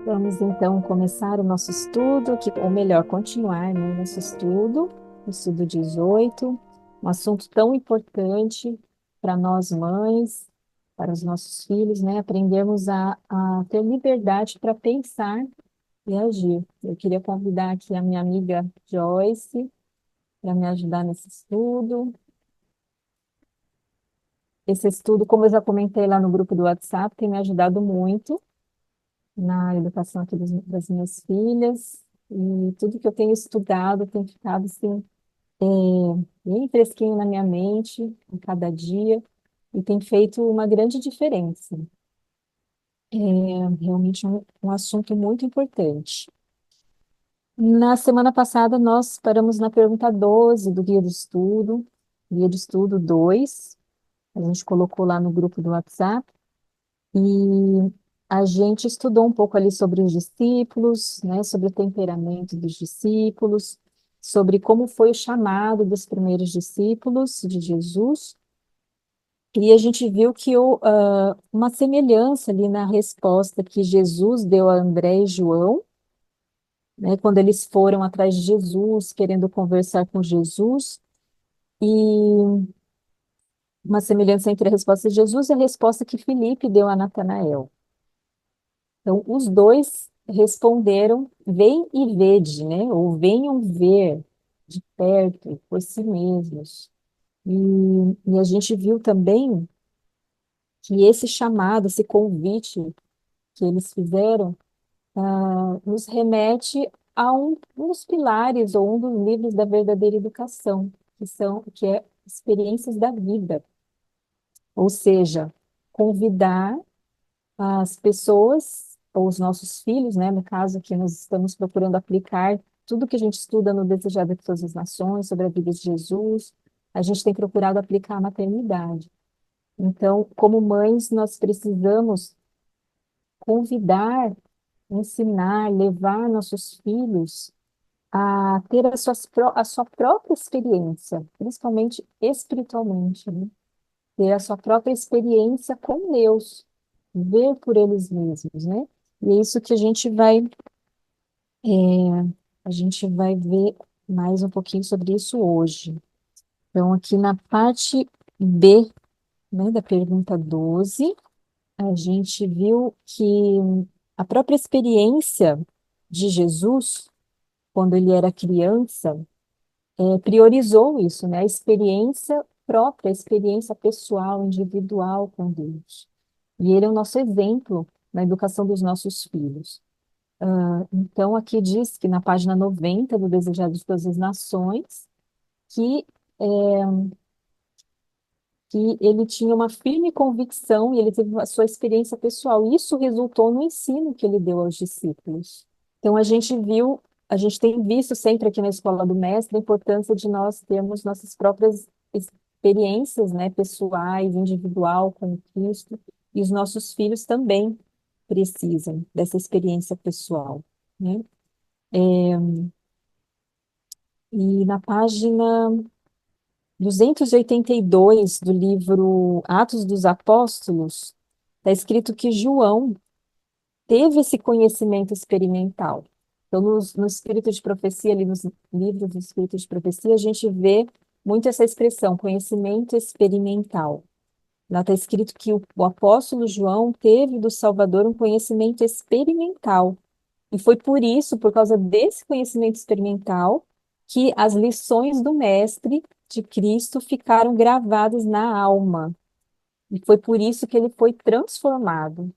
Vamos então começar o nosso estudo, ou melhor, continuar, né, o nosso estudo, o estudo 18, um assunto tão importante para nós mães, para os nossos filhos, né, aprendermos a ter liberdade para pensar e agir. Eu queria convidar aqui a minha amiga Joyce para me ajudar nesse estudo. Esse estudo, como eu já comentei lá no grupo do WhatsApp, tem me ajudado muito na educação aqui das minhas filhas, e tudo que eu tenho estudado tem ficado assim, é, bem fresquinho na minha mente a cada dia, e tem feito uma grande diferença. É realmente um assunto muito importante. Na semana passada, nós paramos na pergunta 12 do Guia de Estudo 2, a gente colocou lá no grupo do WhatsApp. E a gente estudou um pouco ali sobre os discípulos, né, sobre o temperamento dos discípulos, sobre como foi o chamado dos primeiros discípulos de Jesus. E a gente viu que uma semelhança ali na resposta que Jesus deu a André e João, né, quando eles foram atrás de Jesus, querendo conversar com Jesus, e uma semelhança entre a resposta de Jesus e a resposta que Filipe deu a Natanael. Então, os dois responderam, vem e vede, né? Ou venham ver de perto, por si mesmos. E a gente viu também que esse chamado, esse convite que eles fizeram, nos remete a um dos pilares ou um dos livros da verdadeira educação, que é Experiências da Vida. Ou seja, convidar as pessoas, ou os nossos filhos, né, no caso que nós estamos procurando aplicar tudo que a gente estuda no Desejado de Todas as Nações, sobre a vida de Jesus, a gente tem procurado aplicar a maternidade. Então, como mães, nós precisamos convidar, ensinar, levar nossos filhos a ter a sua própria experiência, principalmente espiritualmente, né? Ter a sua própria experiência com Deus, ver por eles mesmos, né? E é isso que a gente vai ver mais um pouquinho sobre isso hoje. Então, aqui na parte B, né, da pergunta 12, a gente viu que a própria experiência de Jesus, quando ele era criança, priorizou isso, né? A experiência própria, a experiência pessoal, individual com Deus. E ele é o nosso exemplo na educação dos nossos filhos. Então, aqui diz que na página 90 do Desejado de Todas as Nações, que, é, que ele tinha uma firme convicção e ele teve a sua experiência pessoal. Isso resultou no ensino que ele deu aos discípulos. Então, a gente tem visto sempre aqui na Escola do Mestre a importância de nós termos nossas próprias experiências, né, pessoais, individual com Cristo, e os nossos filhos também precisam dessa experiência pessoal, né? E na página 282 do livro Atos dos Apóstolos, está escrito que João teve esse conhecimento experimental. Então, no Espírito de Profecia, ali nos livros do Espírito de Profecia, a gente vê muito essa expressão, conhecimento experimental. Lá está escrito que o apóstolo João teve do Salvador um conhecimento experimental. E foi por isso, por causa desse conhecimento experimental, que as lições do Mestre de Cristo ficaram gravadas na alma. E foi por isso que ele foi transformado.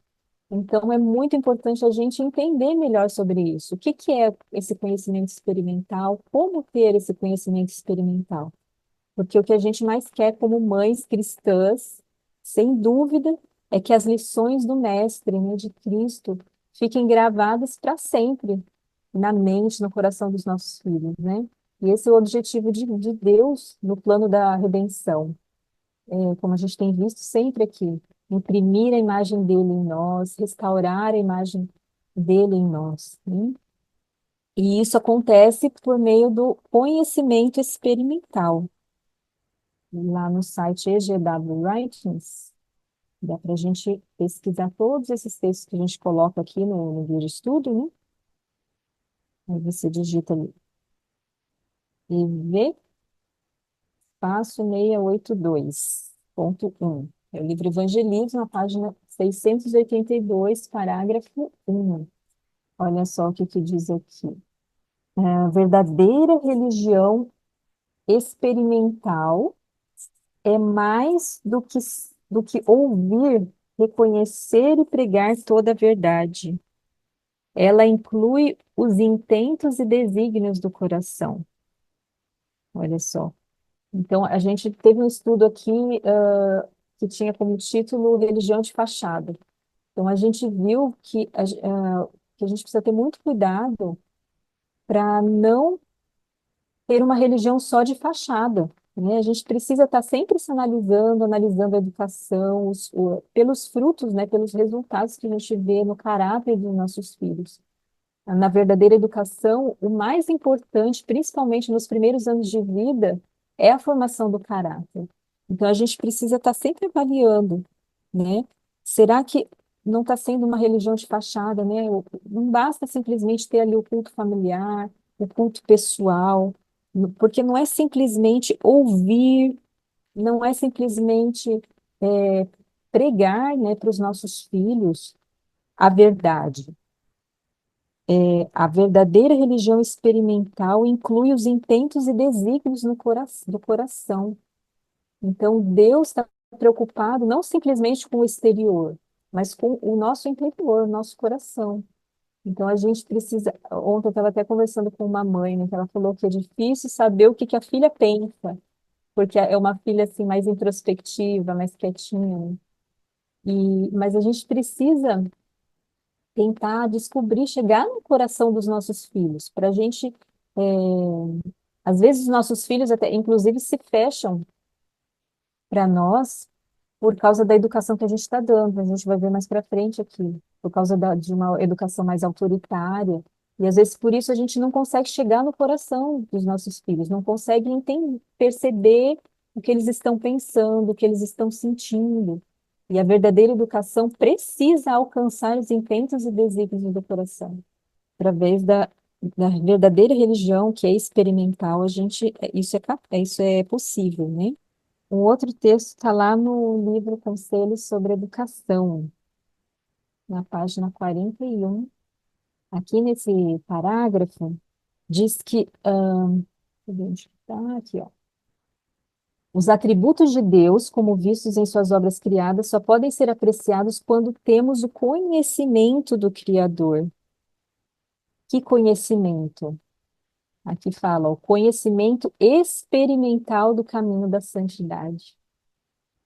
Então, é muito importante a gente entender melhor sobre isso. O que que é esse conhecimento experimental? Como ter esse conhecimento experimental? Porque o que a gente mais quer como mães cristãs, sem dúvida, é que as lições do Mestre, né, de Cristo, fiquem gravadas para sempre na mente, no coração dos nossos filhos, né? E esse é o objetivo de Deus no plano da redenção. Como a gente tem visto sempre aqui, imprimir a imagem dele em nós, restaurar a imagem dele em nós, né? E isso acontece por meio do conhecimento experimental. Lá no site EGW Writings, Dá para a gente pesquisar todos esses textos que a gente coloca aqui no guia de estudo, né? Aí você digita ali, IV espaço 682.1. É o livro Evangelismo, na página 682, parágrafo 1. Olha só o que que diz aqui. A verdadeira religião experimental é mais do que ouvir, reconhecer e pregar toda a verdade. Ela inclui os intentos e desígnios do coração. Olha só. Então, a gente teve um estudo aqui, que tinha como título Religião de Fachada. Então, a gente viu que a gente precisa ter muito cuidado para não ter uma religião só de fachada, né? A gente precisa estar sempre se analisando, analisando a educação, pelos frutos, né? Pelos resultados que a gente vê no caráter dos nossos filhos. Na verdadeira educação, o mais importante, principalmente nos primeiros anos de vida, é a formação do caráter. Então, a gente precisa estar sempre avaliando, né? Será que não está sendo uma religião de fachada, né? Não basta simplesmente ter ali o culto familiar, o culto pessoal, porque não é simplesmente ouvir, não é simplesmente é, pregar, né, para os nossos filhos a verdade. A verdadeira religião experimental inclui os intentos e desígnios do coração. Então, Deus está preocupado não simplesmente com o exterior, mas com o nosso interior, o nosso coração. Então, a gente precisa. Ontem eu estava até conversando com uma mãe, né, que ela falou que é difícil saber o que que a filha pensa, porque é uma filha assim mais introspectiva, mais quietinha, né? Mas a gente precisa tentar descobrir, chegar no coração dos nossos filhos, para a gente, às vezes os nossos filhos até, inclusive, se fecham para nós por causa da educação que a gente está dando. A gente vai ver mais para frente aqui, por causa de uma educação mais autoritária. E às vezes por isso a gente não consegue chegar no coração dos nossos filhos, não consegue perceber o que eles estão pensando, o que eles estão sentindo. E a verdadeira educação precisa alcançar os intentos e desígnios do coração. Através da verdadeira religião, que é experimental, isso é possível, né? Um outro texto está lá no livro Conselhos sobre Educação, na página 41. Aqui nesse parágrafo, diz que, cadê onde está? Aqui, ó. Os atributos de Deus, como vistos em suas obras criadas, só podem ser apreciados quando temos o conhecimento do Criador. Que conhecimento? Aqui fala, o conhecimento experimental do caminho da santidade.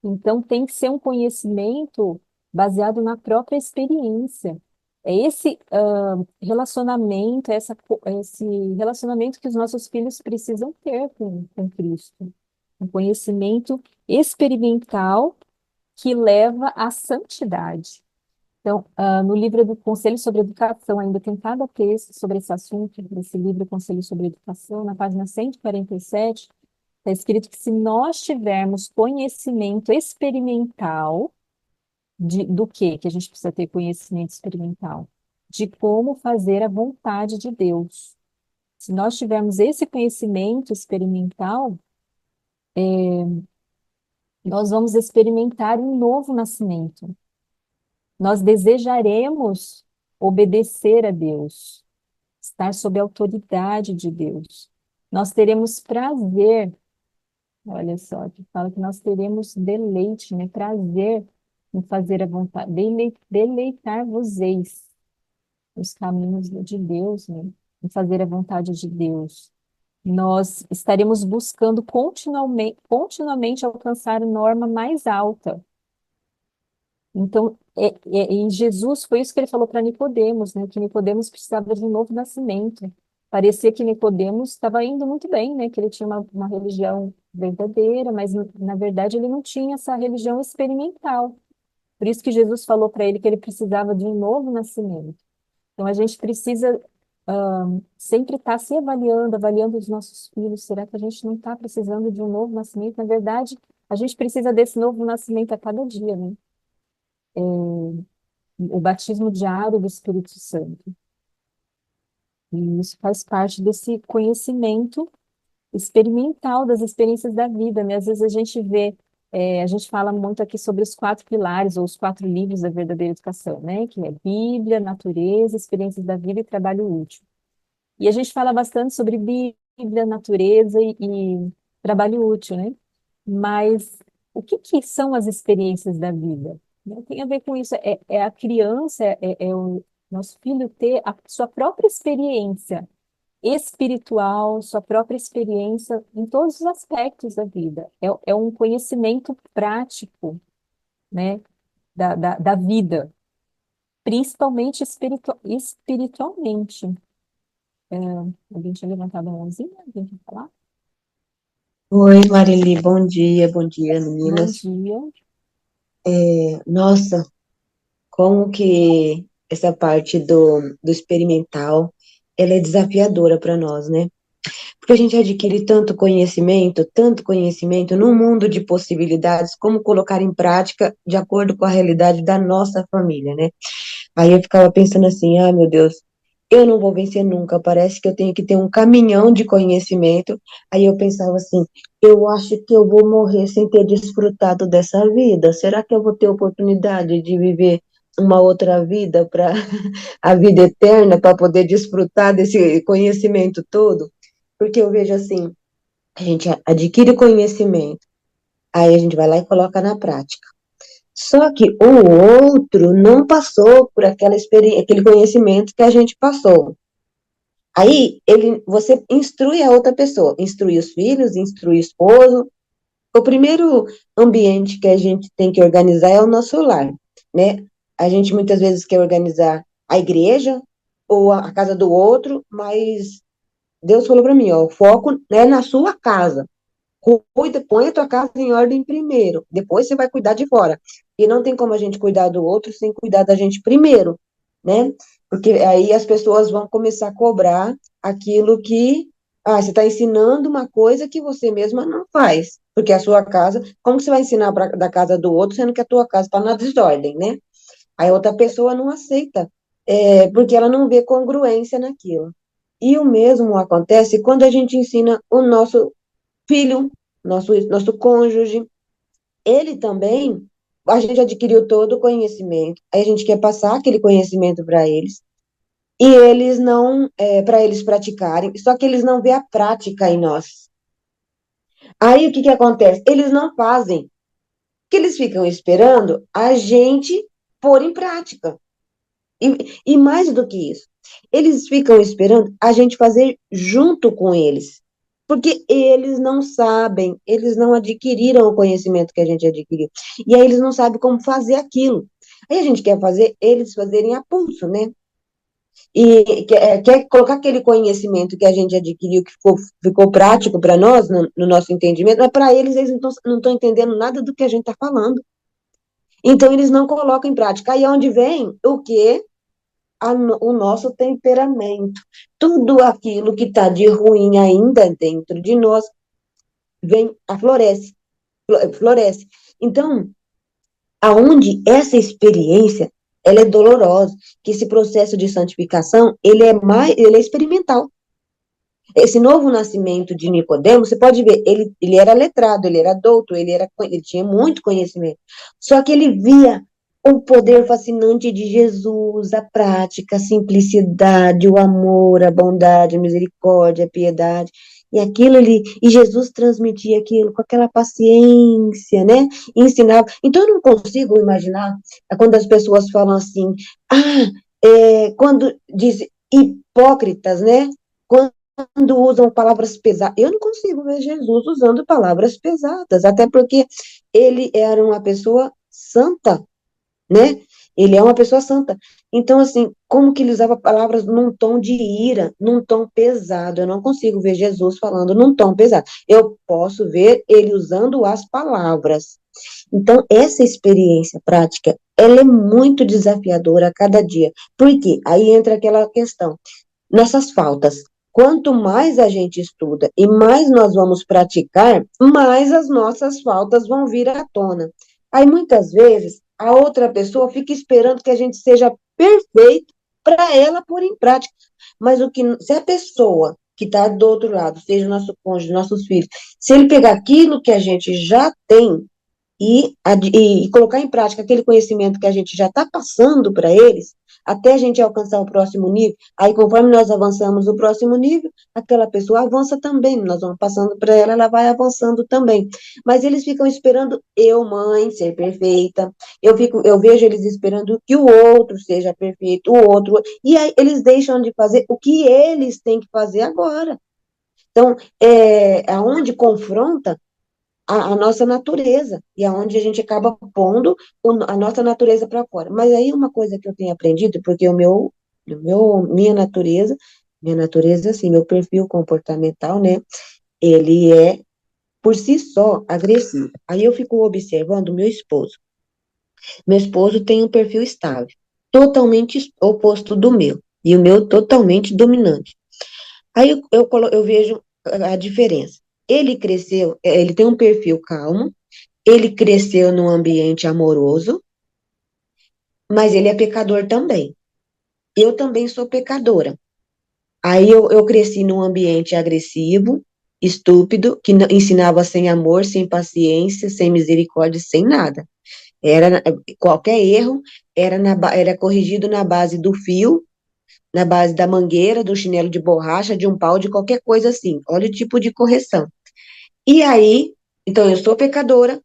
Então, tem que ser um conhecimento baseado na própria experiência. É esse relacionamento, esse relacionamento que os nossos filhos precisam ter com Cristo. Um conhecimento experimental que leva à santidade. Então, no livro do Conselho sobre Educação, ainda tem cada texto sobre esse assunto, nesse livro Conselho sobre Educação, na página 147, está escrito que se nós tivermos conhecimento experimental do que a gente precisa ter conhecimento experimental? De como fazer a vontade de Deus. Se nós tivermos esse conhecimento experimental, nós vamos experimentar um novo nascimento. Nós desejaremos obedecer a Deus, estar sob a autoridade de Deus. Nós teremos prazer. Olha só, que fala que nós teremos deleite, né? Prazer em fazer a vontade, deleitar-vos-eis nos caminhos de Deus, né? Em fazer a vontade de Deus. Nós estaremos buscando continuamente alcançar a norma mais alta. Então, em Jesus foi isso que ele falou para Nicodemos, né? Que Nicodemos precisava de um novo nascimento. Parecia que Nicodemos estava indo muito bem, né? Que ele tinha uma religião verdadeira, mas na verdade ele não tinha essa religião experimental. Por isso que Jesus falou para ele que ele precisava de um novo nascimento. Então a gente precisa sempre estar se avaliando, avaliando os nossos filhos. Será que a gente não está precisando de um novo nascimento? Na verdade, a gente precisa desse novo nascimento a cada dia, né? o batismo diário do Espírito Santo. E isso faz parte desse conhecimento experimental das experiências da vida, né? Às vezes a gente vê, a gente fala muito aqui sobre os 4 pilares ou os 4 livros da verdadeira educação, né? Que é Bíblia, natureza, experiências da vida e trabalho útil. E a gente fala bastante sobre Bíblia, natureza e trabalho útil, né? Mas o que que são as experiências da vida? Né? Tem a ver com isso, é a criança, é o nosso filho ter a sua própria experiência espiritual, sua própria experiência em todos os aspectos da vida. É um conhecimento prático, né, da vida, principalmente espiritualmente. Alguém tinha levantado a mãozinha? Alguém quer falar? Oi, Marili, bom dia, Bom meninas. dia. Nossa, como que essa parte do experimental, ela é desafiadora para nós, né? Porque a gente adquire tanto conhecimento num mundo de possibilidades, como colocar em prática de acordo com a realidade da nossa família, né? Aí eu ficava pensando assim, ah, meu Deus, eu não vou vencer nunca, parece que eu tenho que ter um caminhão de conhecimento. Aí eu pensava assim, eu acho que eu vou morrer sem ter desfrutado dessa vida. Será que eu vou ter oportunidade de viver uma outra vida para a vida eterna, para poder desfrutar desse conhecimento todo? Porque eu vejo assim, a gente adquire conhecimento, aí a gente vai lá e coloca na prática. Só que o outro não passou por aquela experiência, aquele conhecimento que a gente passou. Aí você instrui a outra pessoa, instrui os filhos, instrui o esposo. O primeiro ambiente que a gente tem que organizar é o nosso lar, né? A gente muitas vezes quer organizar a igreja ou a casa do outro, mas Deus falou para mim, ó, o foco é na sua casa. Cuida, põe a tua casa em ordem primeiro, depois você vai cuidar de fora. E não tem como a gente cuidar do outro sem cuidar da gente primeiro, né? Porque aí as pessoas vão começar a cobrar aquilo que, você está ensinando uma coisa que você mesma não faz. Porque a sua casa, como que você vai ensinar da casa do outro, sendo que a tua casa está na desordem, né? Aí outra pessoa não aceita, porque ela não vê congruência naquilo. E o mesmo acontece quando a gente ensina o nosso filho, nosso cônjuge, ele também, a gente adquiriu todo o conhecimento, aí a gente quer passar aquele conhecimento para eles, e eles não, para eles praticarem, só que eles não vê a prática em nós. Aí o que que acontece? Eles não fazem, porque eles ficam esperando a gente pôr em prática. E mais do que isso, eles ficam esperando a gente fazer junto com eles. Porque eles não sabem, eles não adquiriram o conhecimento que a gente adquiriu. E aí eles não sabem como fazer aquilo. Aí a gente quer fazer eles fazerem a pulso, né? E quer colocar aquele conhecimento que a gente adquiriu, que ficou prático para nós, no nosso entendimento, mas para eles não estão entendendo nada do que a gente está falando. Então eles não colocam em prática. Aí é onde vem o quê? O nosso temperamento. Tudo aquilo que está de ruim ainda dentro de nós floresce. Então, aonde essa experiência, ela é dolorosa, que esse processo de santificação, ele é experimental. Esse novo nascimento de Nicodemo, você pode ver, ele era letrado, ele era douto, ele tinha muito conhecimento. Só que ele via o poder fascinante de Jesus, a prática, a simplicidade, o amor, a bondade, a misericórdia, a piedade. E Jesus transmitia aquilo com aquela paciência, né? E ensinava. Então eu não consigo imaginar quando as pessoas falam assim, quando diz hipócritas, né? Quando usam palavras pesadas. Eu não consigo ver Jesus usando palavras pesadas, até porque ele era uma pessoa santa, né? Ele é uma pessoa santa. Então, assim, como que ele usava palavras num tom de ira, num tom pesado? Eu não consigo ver Jesus falando num tom pesado. Eu posso ver ele usando as palavras. Então, essa experiência prática, ela é muito desafiadora a cada dia. Por quê? Aí entra aquela questão. Nossas faltas. Quanto mais a gente estuda e mais nós vamos praticar, mais as nossas faltas vão vir à tona. Aí muitas vezes a outra pessoa fica esperando que a gente seja perfeito para ela pôr em prática. Mas se a pessoa que está do outro lado, seja o nosso cônjuge, nossos filhos, se ele pegar aquilo que a gente já tem e colocar em prática aquele conhecimento que a gente já está passando para eles, até a gente alcançar o próximo nível, aí conforme nós avançamos o próximo nível, aquela pessoa avança também, nós vamos passando para ela, ela vai avançando também. Mas eles ficam esperando eu, mãe, ser perfeita, eu vejo eles esperando que o outro seja perfeito, o outro, e aí eles deixam de fazer o que eles têm que fazer agora. Então, aonde confronta a nossa natureza, e aonde a gente acaba pondo a nossa natureza para fora. Mas aí uma coisa que eu tenho aprendido, porque minha natureza, assim, meu perfil comportamental, né, ele é, por si só, agressivo. Aí eu fico observando meu esposo. Meu esposo tem um perfil estável, totalmente oposto do meu, e o meu totalmente dominante. Aí eu vejo a diferença. Ele cresceu, ele tem um perfil calmo, ele cresceu num ambiente amoroso, mas ele é pecador também. Eu também sou pecadora. Aí eu cresci num ambiente agressivo, estúpido, que ensinava sem amor, sem paciência, sem misericórdia, sem nada. Era qualquer erro era corrigido na base do fio, na base da mangueira, do chinelo de borracha, de um pau, de qualquer coisa assim. Olha o tipo de correção. E aí, então eu sou pecadora,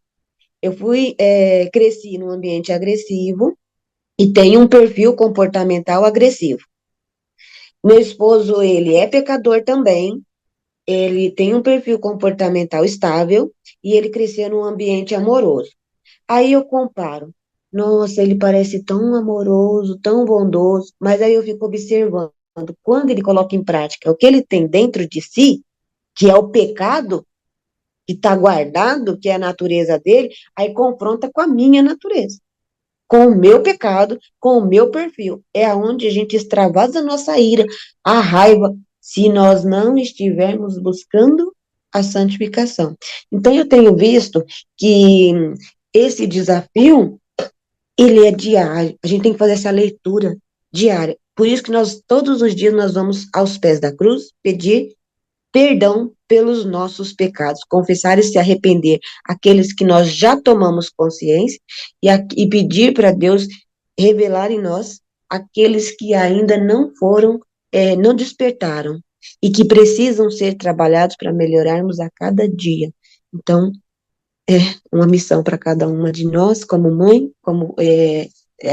cresci num ambiente agressivo, e tem um perfil comportamental agressivo. Meu esposo, ele é pecador também, ele tem um perfil comportamental estável e ele cresceu num ambiente amoroso. Aí eu comparo, nossa, ele parece tão amoroso, tão bondoso, mas aí eu fico observando, quando ele coloca em prática o que ele tem dentro de si, que é o pecado que está guardado, que é a natureza dele, aí confronta com a minha natureza, com o meu pecado, com o meu perfil. É aonde a gente extravasa a nossa ira, a raiva, se nós não estivermos buscando a santificação. Então, eu tenho visto que esse desafio, ele é diário. A gente tem que fazer essa leitura diária. Por isso que nós, todos os dias, nós vamos aos pés da cruz pedir perdão pelos nossos pecados, confessar e se arrepender, aqueles que nós já tomamos consciência, e pedir para Deus revelar em nós aqueles que ainda não foram, não despertaram, e que precisam ser trabalhados para melhorarmos a cada dia. Então, é uma missão para cada uma de nós, como mãe, como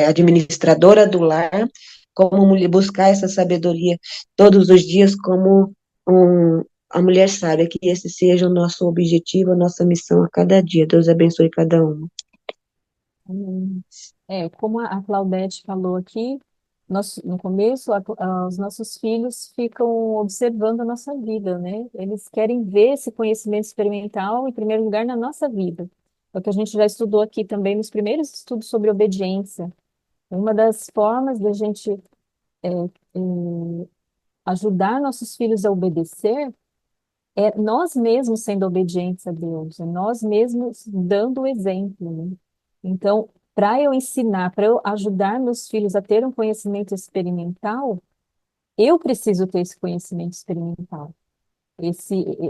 administradora do lar, como mulher, buscar essa sabedoria todos os dias, como a mulher sábia, que esse seja o nosso objetivo, a nossa missão a cada dia. Deus abençoe cada uma. Hum. Como a Claudete falou aqui, no começo, os nossos filhos ficam observando a nossa vida, né? Eles querem ver esse conhecimento experimental, em primeiro lugar, na nossa vida. É o que a gente já estudou aqui também nos primeiros estudos sobre obediência. Uma das formas da gente é, é, ajudar nossos filhos a obedecer é nós mesmos sendo obedientes a Deus, é nós mesmos dando o exemplo, né? Então, para eu ensinar, para eu ajudar meus filhos a ter um conhecimento experimental, eu preciso ter esse conhecimento experimental.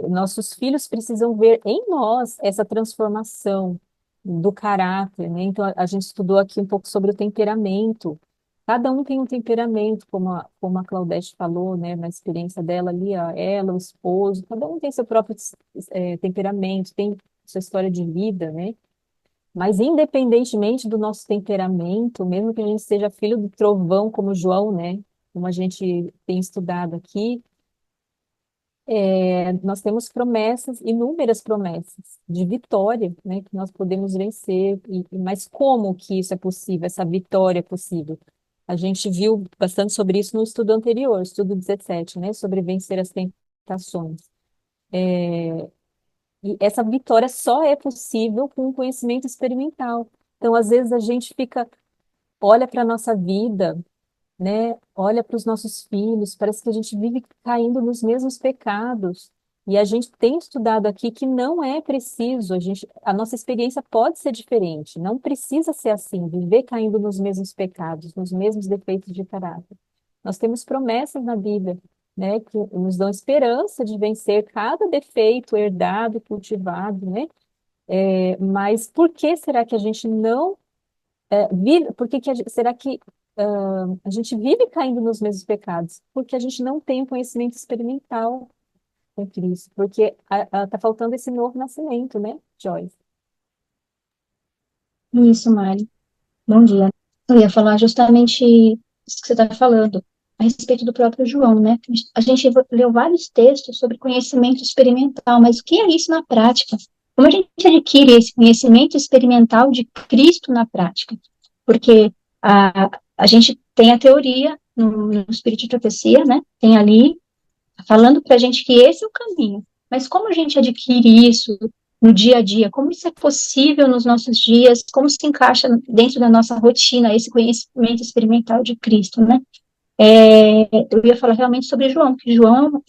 Nossos filhos precisam ver em nós essa transformação do caráter, né? Então, a gente estudou aqui um pouco sobre o temperamento. Cada um tem um temperamento, como a Claudete falou, né, na experiência dela ali, ela, o esposo, cada um tem seu próprio temperamento, tem sua história de vida, né? Mas independentemente do nosso temperamento, mesmo que a gente seja filho do trovão, como João, né, como a gente tem estudado aqui, nós temos promessas, inúmeras promessas de vitória, né, que nós podemos vencer. Mas como que isso é possível, essa vitória é possível? A gente viu bastante sobre isso no estudo anterior, estudo 17, né, sobre vencer as tentações. E essa vitória só é possível com um conhecimento experimental. Então, às vezes, a gente olha para a nossa vida, né? Olha para os nossos filhos, parece que a gente vive caindo nos mesmos pecados. E a gente tem estudado aqui que não é preciso, a nossa experiência pode ser diferente, não precisa ser assim, viver caindo nos mesmos pecados, nos mesmos defeitos de caráter. Nós temos promessas na Bíblia, né, que nos dão esperança de vencer cada defeito herdado e cultivado, né? Mas por que será que a gente não vive? Por que que será que a gente vive caindo nos mesmos pecados? Porque a gente não tem o conhecimento experimental com Cristo, porque tá faltando esse novo nascimento, né, Joyce? Isso, Mari. Bom dia. Eu ia falar justamente isso que você está falando, a respeito do próprio João, né? A gente leu vários textos sobre conhecimento experimental, mas o que é isso na prática? Como a gente adquire esse conhecimento experimental de Cristo na prática? Porque a gente tem a teoria no Espírito de Profecia, né? Tem ali falando para a gente que esse é o caminho. Mas como a gente adquire isso no dia a dia? Como isso é possível nos nossos dias? Como se encaixa dentro da nossa rotina esse conhecimento experimental de Cristo, né? Eu ia falar realmente sobre João, que João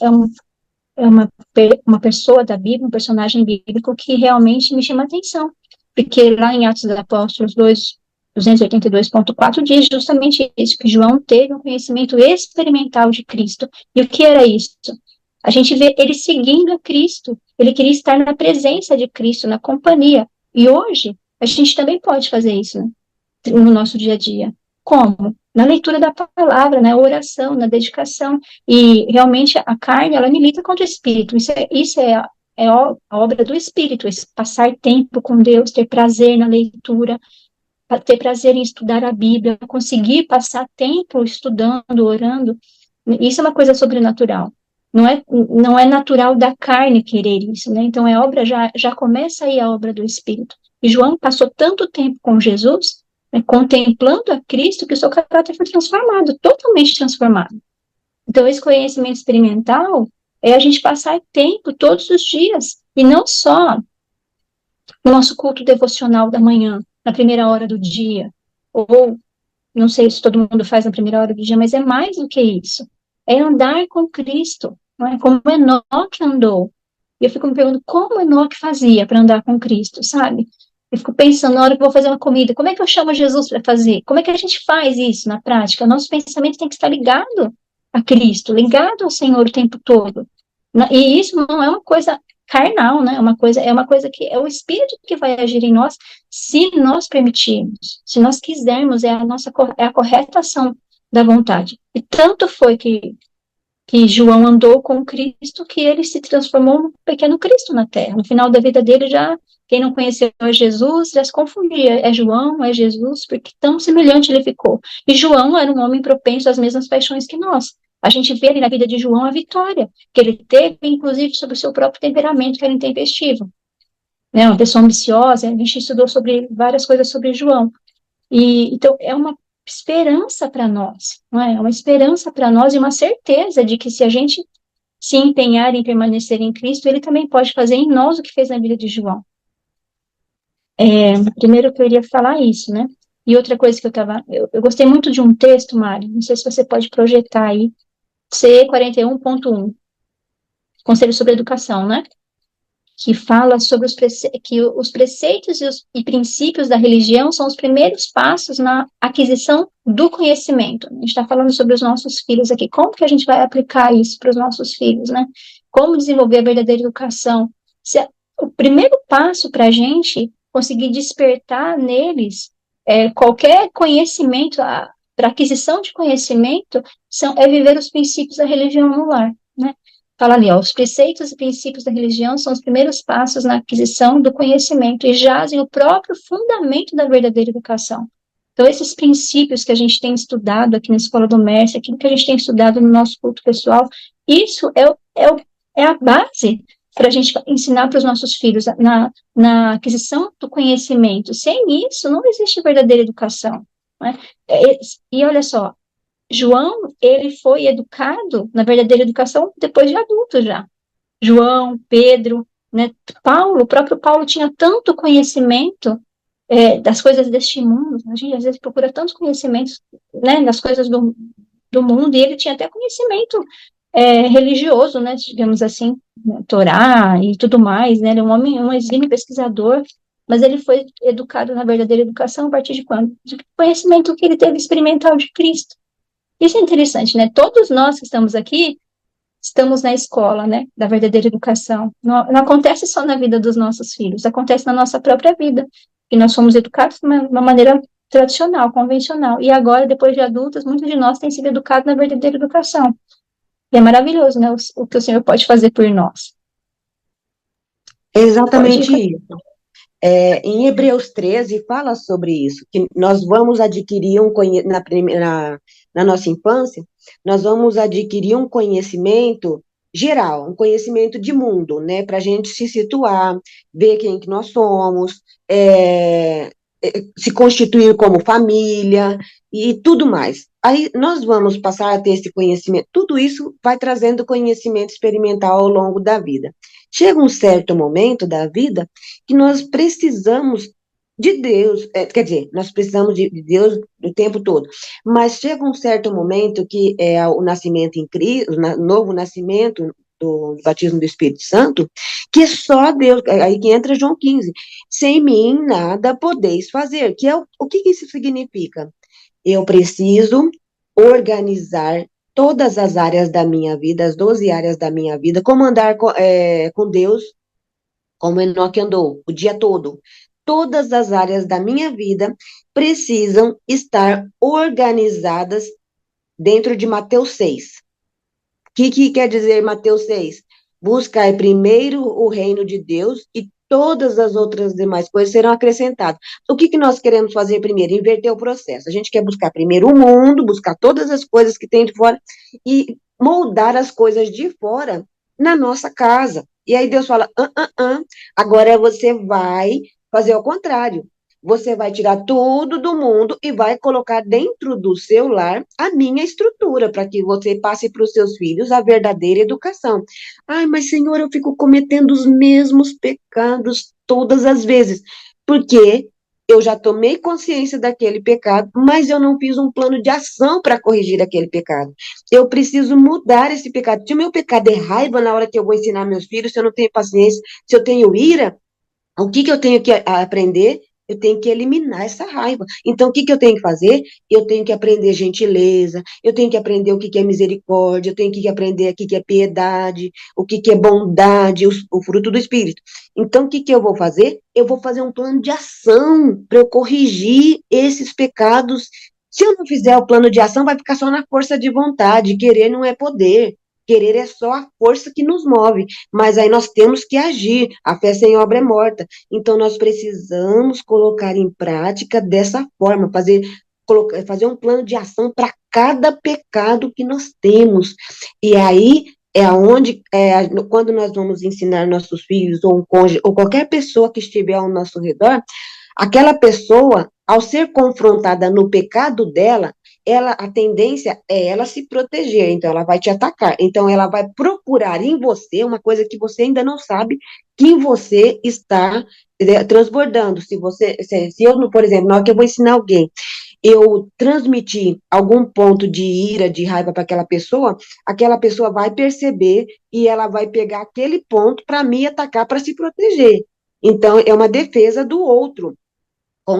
uma pessoa da Bíblia, um personagem bíblico que realmente me chama a atenção, porque lá em Atos dos Apóstolos 282.4 diz justamente isso, que João teve um conhecimento experimental de Cristo. E o que era isso? A gente vê ele seguindo a Cristo, ele queria estar na presença de Cristo, na companhia. E hoje, a gente também pode fazer isso, né? No nosso dia a dia. Como? Na leitura da palavra, na oração, na dedicação. E realmente a carne, ela milita contra o espírito. Isso é a obra do espírito, esse passar tempo com Deus, ter prazer na leitura, ter prazer em estudar a Bíblia, conseguir passar tempo estudando, orando. Isso é uma coisa sobrenatural. Não é natural da carne querer isso, né? Então já começa aí a obra do Espírito. E João passou tanto tempo com Jesus, né, contemplando a Cristo, que o seu caráter foi transformado, totalmente transformado. Então, esse conhecimento experimental é a gente passar tempo todos os dias, e não só no nosso culto devocional da manhã, na primeira hora do dia, ou não sei se todo mundo faz na primeira hora do dia, mas é mais do que isso. É andar com Cristo, não é? Como Enoque andou. E eu fico me perguntando como Enoque fazia para andar com Cristo, sabe? Eu fico pensando, na hora que eu vou fazer uma comida, como é que eu chamo Jesus para fazer? Como é que a gente faz isso na prática? Nosso pensamento tem que estar ligado a Cristo, ligado ao Senhor o tempo todo. E isso não é uma coisa carnal, né? É uma coisa que é o Espírito que vai agir em nós, se nós permitirmos, se nós quisermos, é a correta ação da vontade. E tanto foi que João andou com Cristo que ele se transformou num pequeno Cristo na Terra. No final da vida dele quem não conheceu a Jesus já se confundia, é João, é Jesus, porque tão semelhante ele ficou. E João era um homem propenso às mesmas paixões que nós. A gente vê ali na vida de João a vitória que ele teve, inclusive, sobre o seu próprio temperamento, que era intempestivo. Né, uma pessoa ambiciosa, a gente estudou sobre várias coisas sobre João. Então, é uma esperança para nós, não é? É uma esperança para nós e uma certeza de que se a gente se empenhar em permanecer em Cristo, ele também pode fazer em nós o que fez na vida de João. Primeiro eu queria falar isso, né? E outra coisa que eu gostei muito de um texto, Mari, não sei se você pode projetar aí, C 41.1, Conselho sobre Educação, né? Que fala sobre que os preceitos e princípios da religião são os primeiros passos na aquisição do conhecimento. A gente está falando sobre os nossos filhos aqui. Como que a gente vai aplicar isso para os nossos filhos, né? Como desenvolver a verdadeira educação? O primeiro passo para a gente conseguir despertar neles qualquer conhecimento, para aquisição de conhecimento, é viver os princípios da religião no lar, né? Fala ali, ó, os preceitos e princípios da religião são os primeiros passos na aquisição do conhecimento e jazem o próprio fundamento da verdadeira educação. Então, esses princípios que a gente tem estudado aqui na Escola do Mestre, aquilo que a gente tem estudado no nosso culto pessoal, isso é a base para a gente ensinar para os nossos filhos na aquisição do conhecimento. Sem isso, não existe verdadeira educação, né? E olha só, João, ele foi educado na verdadeira educação depois de adulto já. João, Pedro, né, Paulo, o próprio Paulo tinha tanto conhecimento das coisas deste mundo. A gente às vezes procura tantos conhecimentos, né, das coisas do mundo, e ele tinha até conhecimento religioso, né, digamos assim, né, Torá e tudo mais, né, ele é um homem, um exímio pesquisador, mas ele foi educado na verdadeira educação a partir de quando? De conhecimento que ele teve experimental de Cristo. Isso é interessante, né? Todos nós que estamos aqui estamos na escola, né, da verdadeira educação. Não, não acontece só na vida dos nossos filhos, acontece na nossa própria vida. E nós fomos educados de uma maneira tradicional, convencional. E agora, depois de adultos, muitos de nós têm sido educados na verdadeira educação. E é maravilhoso, né, o que o Senhor pode fazer por nós. É Pode exatamente ir. isso. Em Hebreus 13 fala sobre isso, que nós vamos adquirir na nossa infância, nós vamos adquirir um conhecimento geral, um conhecimento de mundo, né, para a gente se situar, ver quem que nós somos, se constituir como família e tudo mais. Aí nós vamos passar a ter esse conhecimento, tudo isso vai trazendo conhecimento experimental ao longo da vida. Chega um certo momento da vida que nós precisamos de Deus, quer dizer, nós precisamos de Deus o tempo todo, mas chega um certo momento que é o nascimento em Cristo, o novo nascimento do batismo do Espírito Santo, que só Deus, aí que entra João 15, sem mim nada podeis fazer, que é o que isso significa? Eu preciso organizar todas as áreas da minha vida, as 12 áreas da minha vida, como andar com Deus, como Enoque andou o dia todo. Todas as áreas da minha vida precisam estar organizadas dentro de Mateus 6. O que quer dizer Mateus 6? Buscar primeiro o reino de Deus e todas as outras demais coisas serão acrescentadas. O que nós queremos fazer primeiro? Inverter o processo. A gente quer buscar primeiro o mundo, buscar todas as coisas que tem de fora e moldar as coisas de fora na nossa casa. E aí Deus fala, agora você vai fazer o contrário. Você vai tirar tudo do mundo e vai colocar dentro do seu lar a minha estrutura, para que você passe para os seus filhos a verdadeira educação. Ai, mas Senhor, eu fico cometendo os mesmos pecados todas as vezes, porque eu já tomei consciência daquele pecado, mas eu não fiz um plano de ação para corrigir aquele pecado. Eu preciso mudar esse pecado. Se o meu pecado é raiva na hora que eu vou ensinar meus filhos, se eu não tenho paciência, se eu tenho ira, o que eu tenho que aprender? Eu tenho que eliminar essa raiva. Então, o que eu tenho que fazer? Eu tenho que aprender gentileza, eu tenho que aprender o que é misericórdia, eu tenho que aprender o que é piedade, o que é bondade, o fruto do Espírito. Então, o que eu vou fazer? Eu vou fazer um plano de ação para eu corrigir esses pecados. Se eu não fizer o plano de ação, vai ficar só na força de vontade. Querer não é poder. Querer é só a força que nos move, mas aí nós temos que agir. A fé sem obra é morta. Então nós precisamos colocar em prática dessa forma, fazer um plano de ação para cada pecado que nós temos. E aí é aonde, quando nós vamos ensinar nossos filhos ou um cônjuge ou qualquer pessoa que estiver ao nosso redor, aquela pessoa, ao ser confrontada no pecado dela, a tendência é ela se proteger, então ela vai te atacar. Então ela vai procurar em você uma coisa que você ainda não sabe que em você está transbordando. Se eu, por exemplo, na hora que eu vou ensinar alguém, eu transmitir algum ponto de ira, de raiva para aquela pessoa vai perceber e ela vai pegar aquele ponto para me atacar, para se proteger. Então, é uma defesa do outro.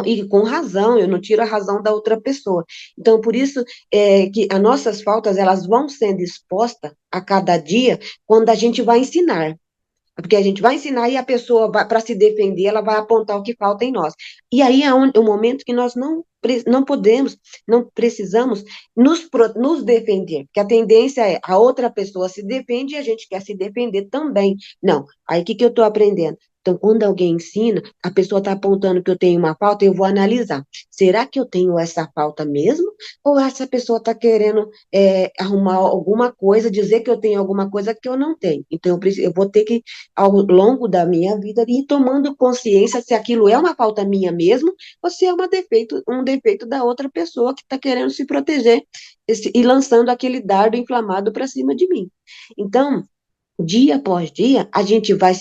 E com razão, eu não tiro a razão da outra pessoa. Então, por isso que as nossas faltas, elas vão sendo expostas a cada dia quando a gente vai ensinar. Porque a gente vai ensinar e a pessoa, para se defender, ela vai apontar o que falta em nós. E aí é o momento que nós não podemos, não precisamos nos defender. Porque a tendência é a outra pessoa se defende e a gente quer se defender também. Não, aí o que eu estou aprendendo? Então, quando alguém ensina, a pessoa está apontando que eu tenho uma falta, eu vou analisar. Será que eu tenho essa falta mesmo? Ou essa pessoa está querendo arrumar alguma coisa, dizer que eu tenho alguma coisa que eu não tenho? Então, eu vou ter que, ao longo da minha vida, ir tomando consciência se aquilo é uma falta minha mesmo, ou se é um defeito da outra pessoa que está querendo se proteger e lançando aquele dardo inflamado para cima de mim. Então, dia após dia, a gente vai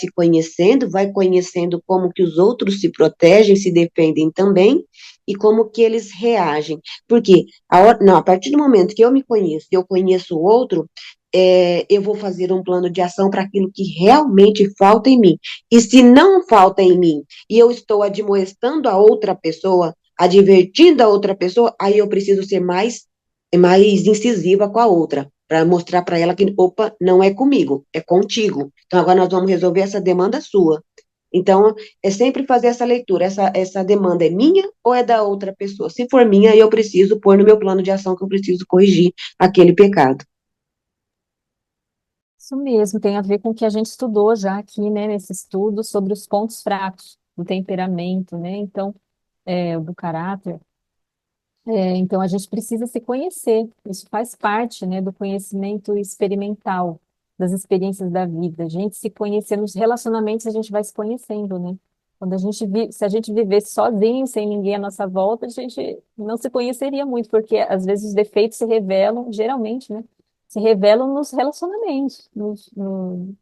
conhecendo como que os outros se protegem, se defendem também, e como que eles reagem. Porque a partir do momento que eu me conheço, eu conheço o outro, eu vou fazer um plano de ação para aquilo que realmente falta em mim. E se não falta em mim, e eu estou admoestando a outra pessoa, advertindo a outra pessoa, aí eu preciso ser mais incisiva com a outra, para mostrar para ela que, opa, não é comigo, é contigo. Então agora nós vamos resolver essa demanda sua. Então, é sempre fazer essa leitura. Essa demanda é minha ou é da outra pessoa? Se for minha, eu preciso pôr no meu plano de ação que eu preciso corrigir aquele pecado. Isso mesmo, tem a ver com o que a gente estudou já aqui, né, nesse estudo sobre os pontos fracos do temperamento, né? Então, do caráter. Então, a gente precisa se conhecer. Isso faz parte, né, do conhecimento experimental, das experiências da vida. A gente se conhecer nos relacionamentos, a gente vai se conhecendo, né? Quando se a gente vivesse sozinho, sem ninguém à nossa volta, a gente não se conheceria muito, porque às vezes os defeitos se revelam, geralmente, né? Se revelam nos relacionamentos,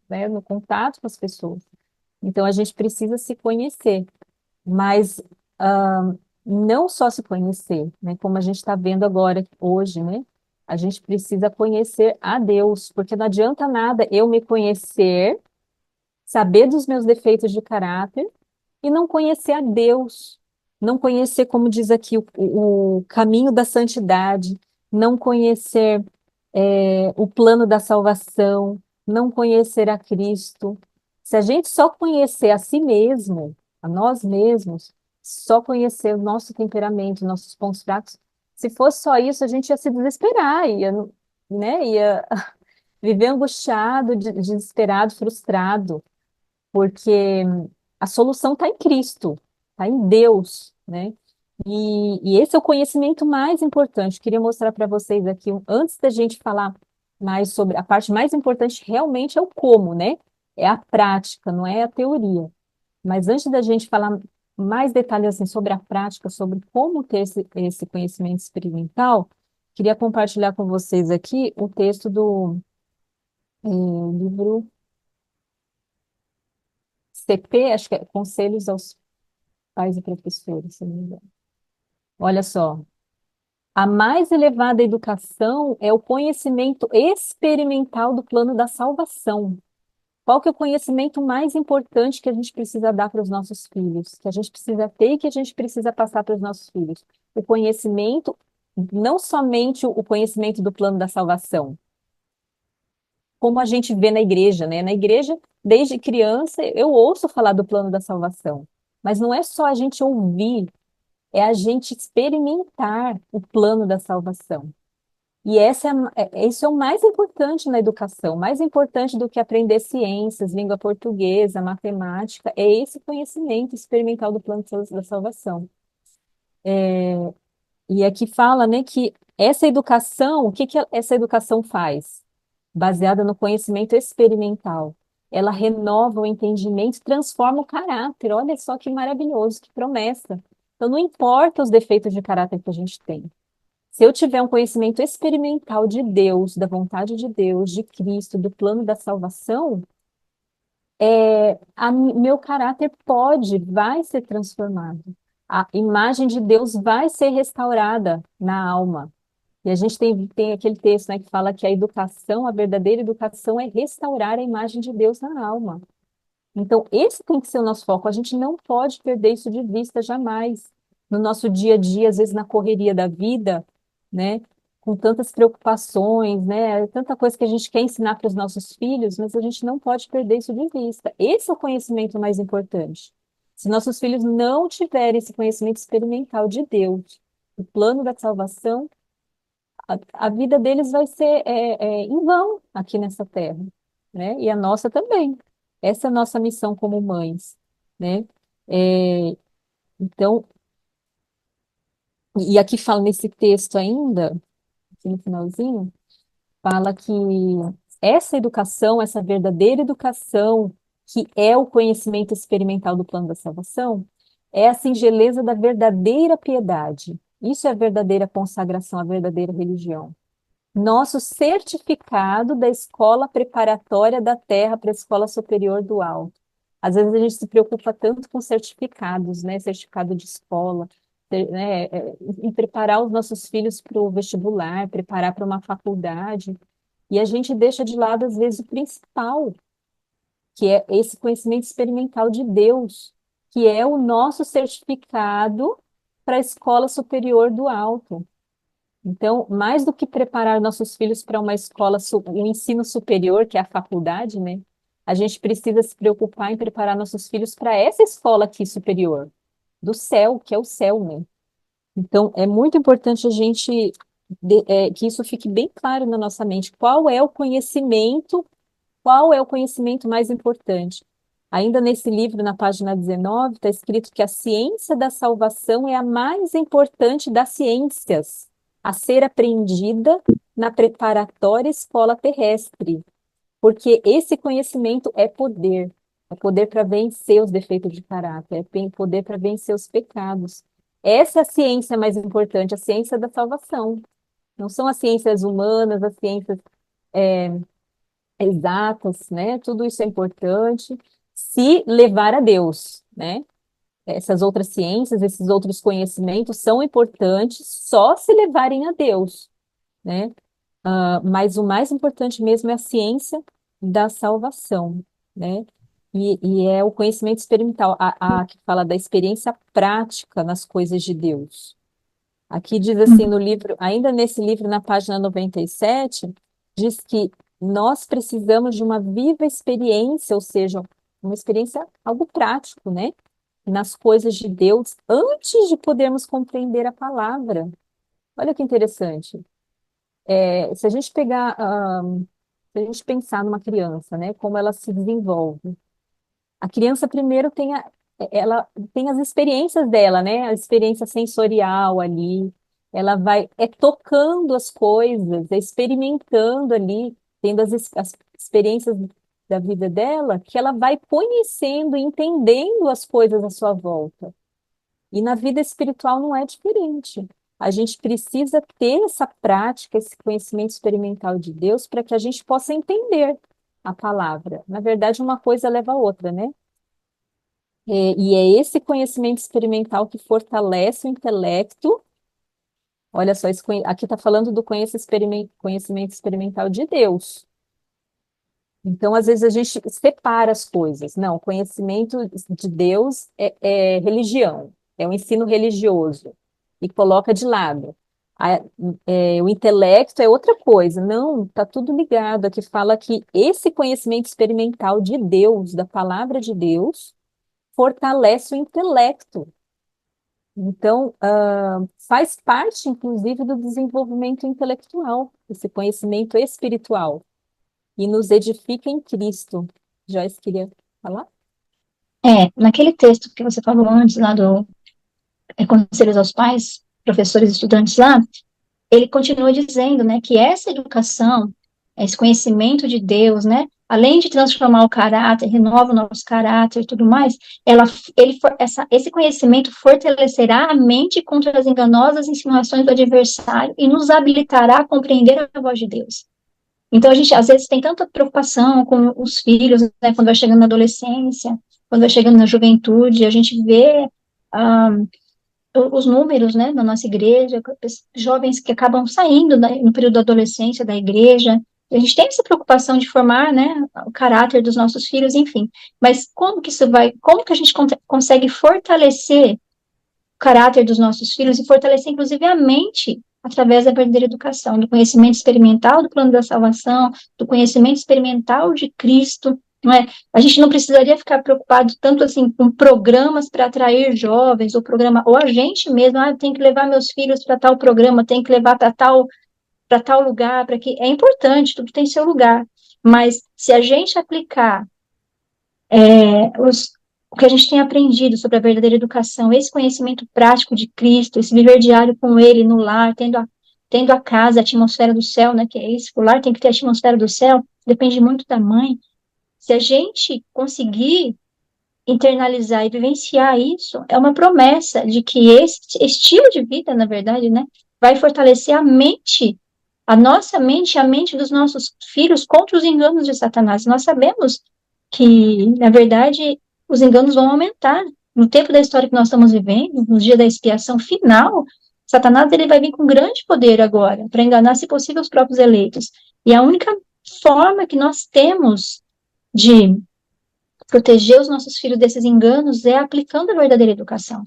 né, no contato com as pessoas. Então, a gente precisa se conhecer. Mas não só se conhecer, né? Como a gente está vendo agora, hoje, né? A gente precisa conhecer a Deus, porque não adianta nada eu me conhecer, saber dos meus defeitos de caráter e não conhecer a Deus, não conhecer, como diz aqui, o caminho da santidade, não conhecer o plano da salvação, não conhecer a Cristo. Se a gente só conhecer a si mesmo, a nós mesmos, só conhecer o nosso temperamento, nossos pontos fracos, se fosse só isso, a gente ia se desesperar, ia viver angustiado, desesperado, frustrado, porque a solução está em Cristo, está em Deus, né? E esse é o conhecimento mais importante. Queria mostrar para vocês aqui, antes da gente falar mais sobre a parte mais importante, realmente é o como, né? É a prática, não é a teoria. Mas antes da gente falar mais detalhes assim, sobre a prática, sobre como ter esse conhecimento experimental, queria compartilhar com vocês aqui o texto do livro CP, acho que é Conselhos aos Pais e Professores, se não me engano. Olha só. A mais elevada educação é o conhecimento experimental do plano da salvação. Qual que é o conhecimento mais importante que a gente precisa dar para os nossos filhos? Que a gente precisa ter e que a gente precisa passar para os nossos filhos? O conhecimento, não somente o conhecimento do plano da salvação, como a gente vê na igreja, né? Na igreja, desde criança, eu ouço falar do plano da salvação. Mas não é só a gente ouvir, é a gente experimentar o plano da salvação. E isso é o mais importante na educação, mais importante do que aprender ciências, língua portuguesa, matemática, é esse conhecimento experimental do plano da salvação. E aqui fala, né, que essa educação, o que que essa educação faz? Baseada no conhecimento experimental. Ela renova o entendimento, transforma o caráter. Olha só que maravilhoso, que promessa. Então, não importa os defeitos de caráter que a gente tem. Se eu tiver um conhecimento experimental de Deus, da vontade de Deus, de Cristo, do plano da salvação, meu caráter vai ser transformado. A imagem de Deus vai ser restaurada na alma. E a gente tem aquele texto, né, que fala que a educação, a verdadeira educação é restaurar a imagem de Deus na alma. Então, esse tem que ser o nosso foco. A gente não pode perder isso de vista jamais. No nosso dia a dia, às vezes na correria da vida, né? Com tantas preocupações, né? Tanta coisa que a gente quer ensinar para os nossos filhos, mas a gente não pode perder isso de vista. Esse é o conhecimento mais importante. Se nossos filhos não tiverem esse conhecimento experimental de Deus, o plano da salvação, a vida deles vai ser em vão aqui nessa terra, né? E a nossa também. Essa é a nossa missão como mães, né? É, então, e aqui fala nesse texto ainda, aqui no finalzinho, fala que essa educação, essa verdadeira educação, que é o conhecimento experimental do plano da salvação, é a singeleza da verdadeira piedade. Isso é a verdadeira consagração, a verdadeira religião. Nosso certificado da escola preparatória da terra para a escola superior do alto. Às vezes a gente se preocupa tanto com certificados, né? Certificado de escola, né? Em preparar os nossos filhos para o vestibular, preparar para uma faculdade. E a gente deixa de lado, às vezes, o principal, que é esse conhecimento experimental de Deus, que é o nosso certificado para a escola superior do alto. Então, mais do que preparar nossos filhos para uma escola, um ensino superior, que é a faculdade, né? A gente precisa se preocupar em preparar nossos filhos para essa escola aqui superior, do céu, que é o céu, né? Então, é muito importante a gente que isso fique bem claro na nossa mente. Qual é o conhecimento mais importante? Ainda nesse livro, na página 19, está escrito que a ciência da salvação é a mais importante das ciências a ser aprendida na preparatória escola terrestre, porque esse conhecimento é poder para vencer os defeitos de caráter, é poder para vencer os pecados. Essa é a ciência mais importante, a ciência da salvação. Não são as ciências humanas, as ciências exatas, né? Tudo isso é importante se levar a Deus, né? Essas outras ciências, esses outros conhecimentos são importantes só se levarem a Deus, né? Mas o mais importante mesmo é a ciência da salvação, né? E é o conhecimento experimental, a que fala da experiência prática nas coisas de Deus. Aqui diz assim no livro, ainda nesse livro, na página 97, diz que nós precisamos de uma viva experiência, ou seja, uma experiência, algo prático, né? Nas coisas de Deus, antes de podermos compreender a palavra. Olha que interessante. Se a gente pegar, se a gente pensar numa criança, né? Como ela se desenvolve. A criança primeiro ela tem as experiências dela, né? A experiência sensorial ali. Ela vai tocando as coisas, experimentando ali, tendo as experiências da vida dela, que ela vai conhecendo, entendendo as coisas à sua volta. E na vida espiritual não é diferente. A gente precisa ter essa prática, esse conhecimento experimental de Deus para que a gente possa entender a palavra. Na verdade, uma coisa leva a outra, né? E é esse conhecimento experimental que fortalece o intelecto. Olha só, aqui está falando do conhecimento experimental de Deus. Então, às vezes, a gente separa as coisas. Não, o conhecimento de Deus é religião, é um ensino religioso, e coloca de lado. O intelecto é outra coisa. Não, está tudo ligado. Aqui fala que esse conhecimento experimental de Deus, da palavra de Deus, fortalece o intelecto. Então, faz parte, inclusive, do desenvolvimento intelectual, esse conhecimento espiritual, e nos edifica em Cristo. Joyce queria falar? Naquele texto que você falou antes, lá do Conselhos aos Pais, professores e estudantes lá, ele continua dizendo, né, que essa educação, esse conhecimento de Deus, né, além de transformar o caráter, renova o nosso caráter e tudo mais, esse conhecimento fortalecerá a mente contra as enganosas insinuações do adversário e nos habilitará a compreender a voz de Deus. Então, a gente, às vezes, tem tanta preocupação com os filhos, né, quando vai chegando na adolescência, quando vai chegando na juventude, a gente vê os números, né, na nossa igreja, jovens que acabam saindo no período da adolescência da igreja. A gente tem essa preocupação de formar, né, o caráter dos nossos filhos, enfim. Mas como que a gente consegue fortalecer o caráter dos nossos filhos e fortalecer, inclusive, a mente através da verdadeira educação, do conhecimento experimental do plano da salvação, do conhecimento experimental de Cristo, não é? A gente não precisaria ficar preocupado tanto assim com programas para atrair jovens, ou a gente mesmo, tem que levar meus filhos para tal programa, tem que levar para tal lugar, para que é importante, tudo tem seu lugar. Mas se a gente aplicar o que a gente tem aprendido sobre a verdadeira educação, esse conhecimento prático de Cristo, esse viver diário com Ele no lar, tendo a casa, a atmosfera do céu, né, que é isso, o lar tem que ter a atmosfera do céu, depende muito da mãe. Se a gente conseguir internalizar e vivenciar isso, é uma promessa de que esse estilo de vida, na verdade, né, vai fortalecer a nossa mente, a mente dos nossos filhos contra os enganos de Satanás. Nós sabemos que, na verdade, os enganos vão aumentar. No tempo da história que nós estamos vivendo, no dia da expiação final, Satanás ele vai vir com grande poder agora, para enganar, se possível, os próprios eleitos. E a única forma que nós temos de proteger os nossos filhos desses enganos é aplicando a verdadeira educação.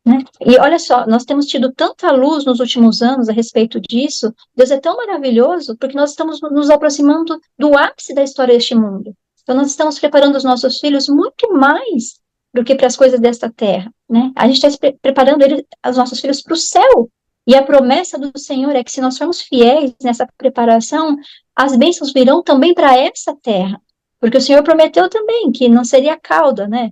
Né? E olha só, nós temos tido tanta luz nos últimos anos a respeito disso. Deus é tão maravilhoso porque nós estamos nos aproximando do ápice da história deste mundo. Então, nós estamos preparando os nossos filhos muito mais do que para as coisas desta terra. Né? A gente está preparando os nossos filhos para o céu. E a promessa do Senhor é que, se nós formos fiéis nessa preparação, as bênçãos virão também para essa terra. Porque o Senhor prometeu também que não seria cauda, né?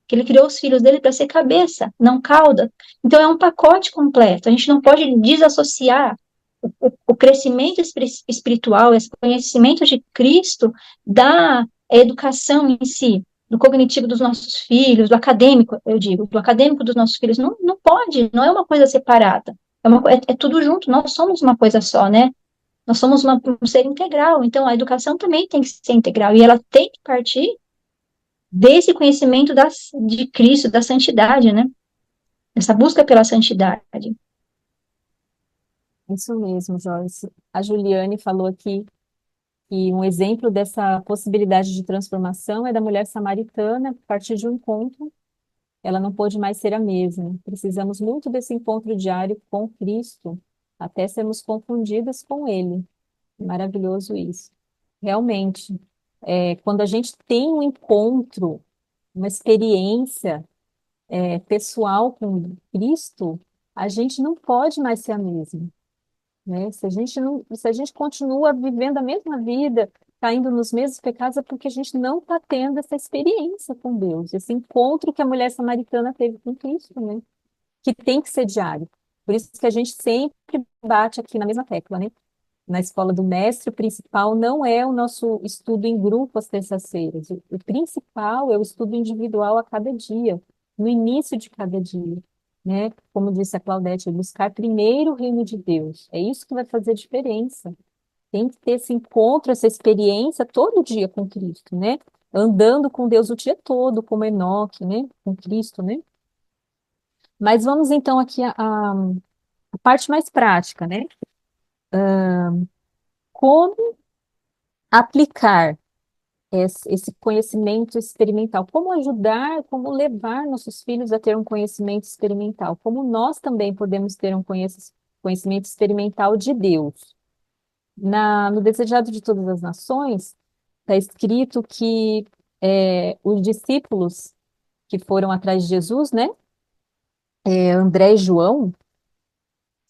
Que ele criou os filhos dele para ser cabeça, não cauda. Então é um pacote completo. A gente não pode desassociar o crescimento espiritual, esse conhecimento de Cristo, da educação em si, do cognitivo dos nossos filhos, do acadêmico, eu digo, do acadêmico dos nossos filhos. Não, não pode, não é uma coisa separada. É tudo junto, nós somos uma coisa só, né? Nós somos um ser integral, então a educação também tem que ser integral, e ela tem que partir desse conhecimento de Cristo, da santidade, né? Essa busca pela santidade. Isso mesmo, Joyce. A Juliane falou aqui que um exemplo dessa possibilidade de transformação é da mulher samaritana, a partir de um encontro, ela não pôde mais ser a mesma. Precisamos muito desse encontro diário com Cristo, até sermos confundidas com Ele. Maravilhoso isso. Realmente, quando a gente tem um encontro, uma experiência, pessoal com Cristo, a gente não pode mais ser a mesma, né? Se a gente não, se a gente continua vivendo a mesma vida, caindo nos mesmos pecados, é porque a gente não está tendo essa experiência com Deus, esse encontro que a mulher samaritana teve com Cristo, né? Que tem que ser diário. Por isso que a gente sempre bate aqui na mesma tecla, né? Na escola do mestre, o principal não é o nosso estudo em grupo às terças-feiras. O principal é o estudo individual a cada dia, no início de cada dia, né? Como disse a Claudete, é buscar primeiro o reino de Deus. É isso que vai fazer diferença. Tem que ter esse encontro, essa experiência todo dia com Cristo, né? Andando com Deus o dia todo, como Enoque, né? Com Cristo, né? Mas vamos então aqui a parte mais prática, né? Como aplicar esse conhecimento experimental? Como ajudar, como levar nossos filhos a ter um conhecimento experimental? Como nós também podemos ter um conhecimento experimental de Deus? No Desejado de Todas as Nações, está escrito que os discípulos que foram atrás de Jesus, né? André e João,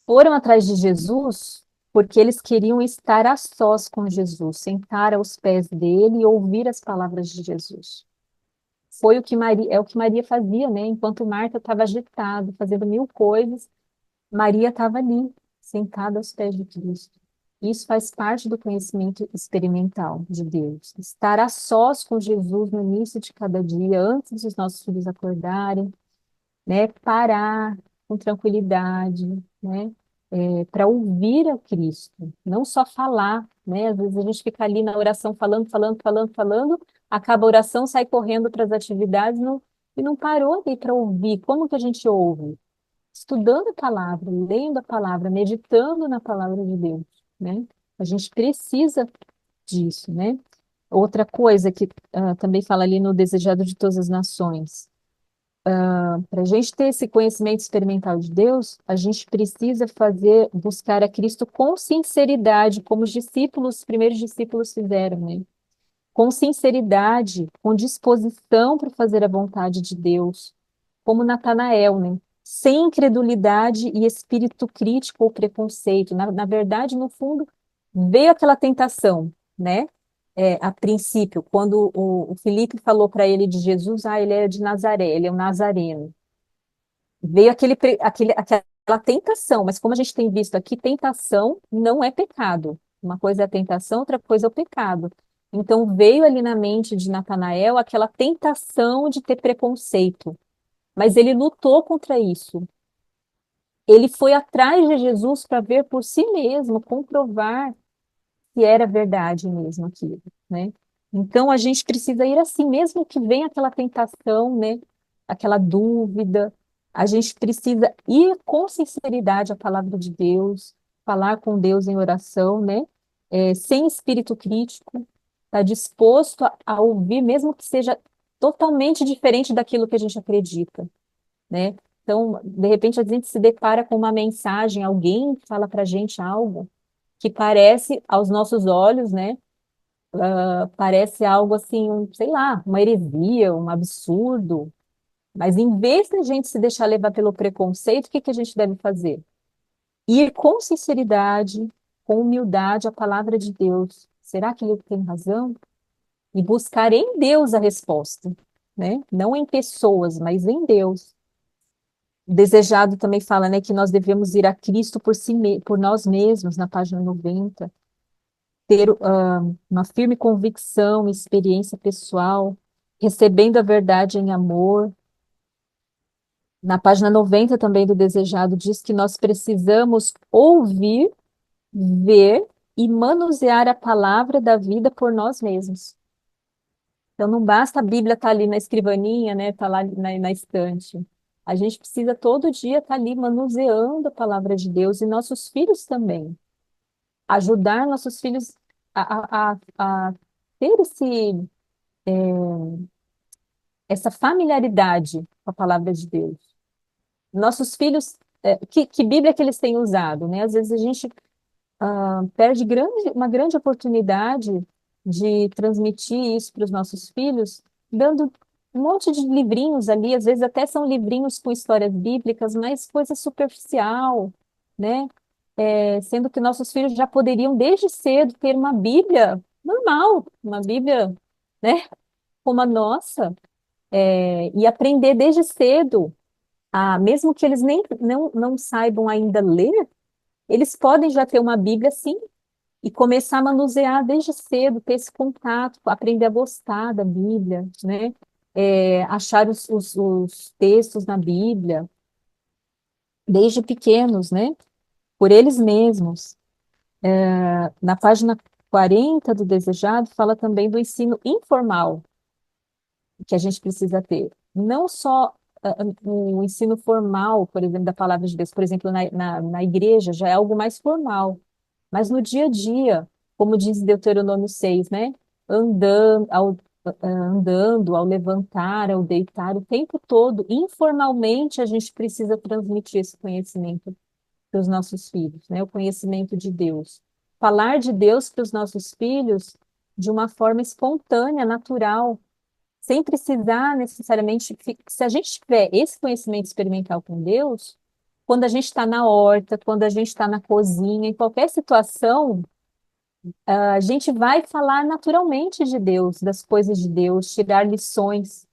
foram atrás de Jesus porque eles queriam estar a sós com Jesus, sentar aos pés dele e ouvir as palavras de Jesus. Foi o que Maria, é o que Maria fazia, né? Enquanto Marta estava agitada, fazendo mil coisas, Maria estava ali, sentada aos pés de Cristo. Isso faz parte do conhecimento experimental de Deus. Estar a sós com Jesus no início de cada dia, antes dos nossos filhos acordarem, né? Parar com tranquilidade, né? Para ouvir a Cristo, não só falar, né? Às vezes a gente fica ali na oração falando, falando, falando, falando, acaba a oração, sai correndo para as atividades e não parou ali para ouvir. Como que a gente ouve? Estudando a palavra, lendo a palavra, meditando na palavra de Deus, né? A gente precisa disso, né? Outra coisa que também fala ali no Desejado de Todas as Nações, para a gente ter esse conhecimento experimental de Deus, a gente precisa buscar a Cristo com sinceridade, como os primeiros discípulos fizeram, né? Com sinceridade, com disposição para fazer a vontade de Deus, como Natanael, né? Sem incredulidade e espírito crítico ou preconceito. Na verdade, no fundo, veio aquela tentação, né? A princípio, quando o Filipe falou para ele de Jesus, ele é de Nazaré, ele é um nazareno. Veio aquela tentação, mas como a gente tem visto aqui, tentação não é pecado. Uma coisa é a tentação, outra coisa é o pecado. Então veio ali na mente de Natanael aquela tentação de ter preconceito, mas ele lutou contra isso. Ele foi atrás de Jesus para ver por si mesmo, comprovar se era verdade mesmo aquilo, né? Então a gente precisa ir assim, mesmo que venha aquela tentação, né? Aquela dúvida, A gente precisa ir com sinceridade à palavra de Deus, falar com Deus em oração, né? Sem espírito crítico, estar disposto a ouvir, mesmo que seja totalmente diferente daquilo que a gente acredita, né? Então, de repente, a gente se depara com uma mensagem, alguém fala para a gente algo que parece, aos nossos olhos, né? Parece algo assim, sei lá, uma heresia, um absurdo. Mas em vez de a gente se deixar levar pelo preconceito, o que que a gente deve fazer? Ir com sinceridade, com humildade à palavra de Deus. Será que ele tem razão? E buscar em Deus a resposta, né? Não em pessoas, mas em Deus. O Desejado também fala, né, que nós devemos ir a Cristo por nós mesmos, na página 90, ter uma firme convicção, experiência pessoal, recebendo a verdade em amor. Na página 90 também do Desejado diz que nós precisamos ouvir, ver e manusear a palavra da vida por nós mesmos. Então não basta a Bíblia estar ali na escrivaninha, né, estar lá na estante. A gente precisa todo dia estar ali manuseando a palavra de Deus e nossos filhos também. Ajudar nossos filhos a ter essa familiaridade com a palavra de Deus. Nossos filhos, que Bíblia que eles têm usado, né? Às vezes a gente perde uma grande oportunidade de transmitir isso para os nossos filhos, dando um monte de livrinhos ali, às vezes até são livrinhos com histórias bíblicas, mas coisa superficial, né? Sendo que nossos filhos já poderiam desde cedo ter uma Bíblia normal, uma Bíblia, né, como a nossa, e aprender desde cedo, mesmo que eles nem não saibam ainda ler, eles podem já ter uma Bíblia sim e começar a manusear desde cedo, ter esse contato, aprender a gostar da Bíblia, né? Achar os textos na Bíblia, desde pequenos, né? Por eles mesmos. Na página 40 do Desejado, fala também do ensino informal que a gente precisa ter. Não só o ensino formal, por exemplo, da palavra de Deus, por exemplo, na igreja já é algo mais formal, mas no dia a dia, como diz Deuteronômio 6, né? Andando, ao levantar, ao deitar, o tempo todo, informalmente, a gente precisa transmitir esse conhecimento para os nossos filhos, né? O conhecimento de Deus. Falar de Deus para os nossos filhos de uma forma espontânea, natural, sem precisar necessariamente. Se a gente tiver esse conhecimento experimental com Deus, quando a gente está na horta, quando a gente está na cozinha, em qualquer situação, a gente vai falar naturalmente de Deus, das coisas de Deus, tirar lições,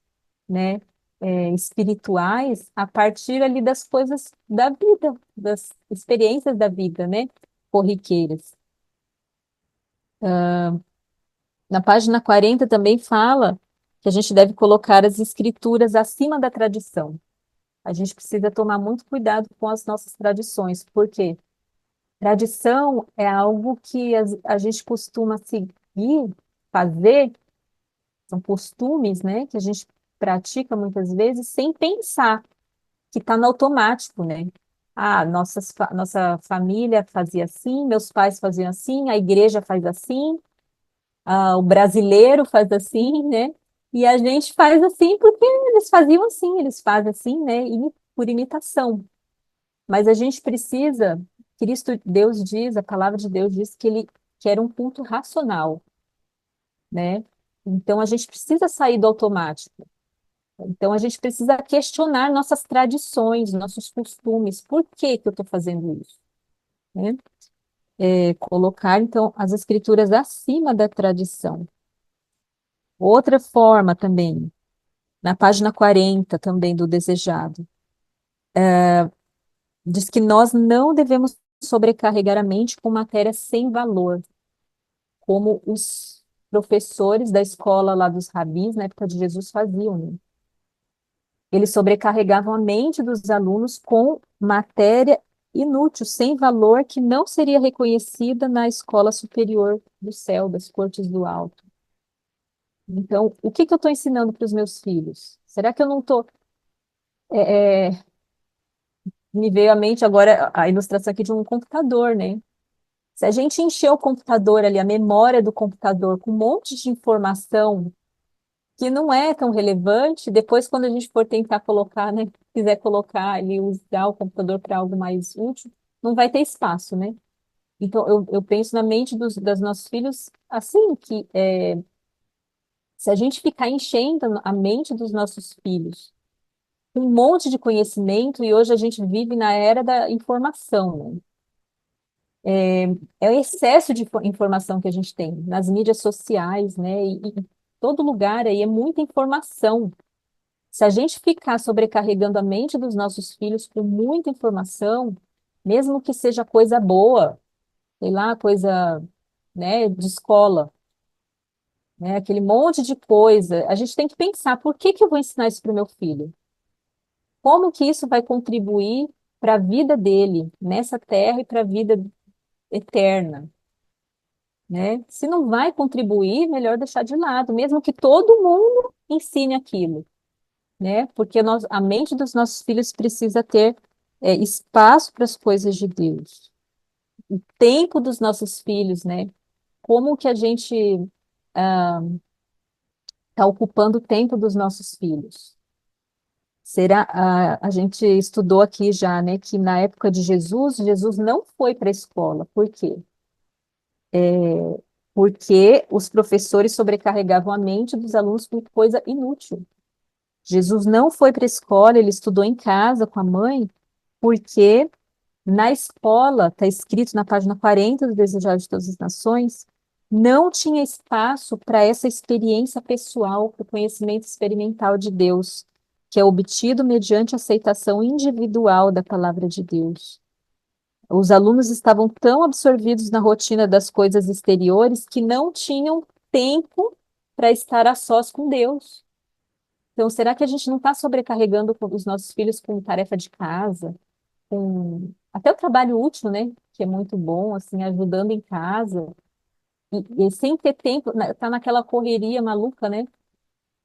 né, espirituais a partir ali das coisas da vida, das experiências da vida, né, corriqueiras. Na página 40 também fala que a gente deve colocar as escrituras acima da tradição. A gente precisa tomar muito cuidado com as nossas tradições, porque tradição é algo que a gente costuma seguir, fazer, são costumes, né, que a gente pratica muitas vezes sem pensar, que está no automático, né? Nossa família fazia assim, meus pais faziam assim, a igreja faz assim, o brasileiro faz assim, né? E a gente faz assim porque eles faziam assim, eles fazem assim, né? Por imitação. Mas a gente precisa, Deus diz, a palavra de Deus diz que ele quer um culto racional, né? Então a gente precisa sair do automático. Então a gente precisa questionar nossas tradições, nossos costumes. Por que que eu estou fazendo isso? Né? Colocar então as escrituras acima da tradição. Outra forma também, na página 40 também do Desejado, diz que nós não devemos sobrecarregar a mente com matéria sem valor, como os professores da escola lá dos rabis, na época de Jesus, faziam, né? Eles sobrecarregavam a mente dos alunos com matéria inútil, sem valor, que não seria reconhecida na escola superior do céu, das cortes do alto. Então, o que que eu estou ensinando para os meus filhos? Será que eu não estou Me veio à mente agora a ilustração aqui de um computador, né? Se a gente encher o computador ali, a memória do computador, com um monte de informação que não é tão relevante, depois quando a gente for tentar colocar, né, quiser colocar ali, usar o computador para algo mais útil, não vai ter espaço, né? Então, eu penso na mente dos nossos filhos assim, que se a gente ficar enchendo a mente dos nossos filhos com um monte de conhecimento, e hoje a gente vive na era da informação, né? É o excesso de informação que a gente tem nas mídias sociais, né? E todo lugar aí é muita informação. Se a gente ficar sobrecarregando a mente dos nossos filhos com muita informação, mesmo que seja coisa boa, sei lá, coisa, né, de escola, né, aquele monte de coisa, a gente tem que pensar, por que que eu vou ensinar isso para o meu filho? Como que isso vai contribuir para a vida dele nessa terra e para a vida eterna, né? Se não vai contribuir, melhor deixar de lado, mesmo que todo mundo ensine aquilo, né? Porque a mente dos nossos filhos precisa ter espaço para as coisas de Deus. O tempo dos nossos filhos, né? Como que a gente está ocupando o tempo dos nossos filhos? Será, a gente estudou aqui já, né, que na época de Jesus, Jesus não foi para a escola. Por quê? Porque os professores sobrecarregavam a mente dos alunos com coisa inútil. Jesus não foi para a escola, ele estudou em casa com a mãe, porque na escola, está escrito na página 40 do Desejado de Todas as Nações, não tinha espaço para essa experiência pessoal, para o conhecimento experimental de Deus, que é obtido mediante a aceitação individual da palavra de Deus. Os alunos estavam tão absorvidos na rotina das coisas exteriores que não tinham tempo para estar a sós com Deus. Então, será que a gente não está sobrecarregando os nossos filhos com tarefa de casa, com até o trabalho útil, né? Que é muito bom, assim, ajudando em casa, e sem ter tempo, tá naquela correria maluca, né?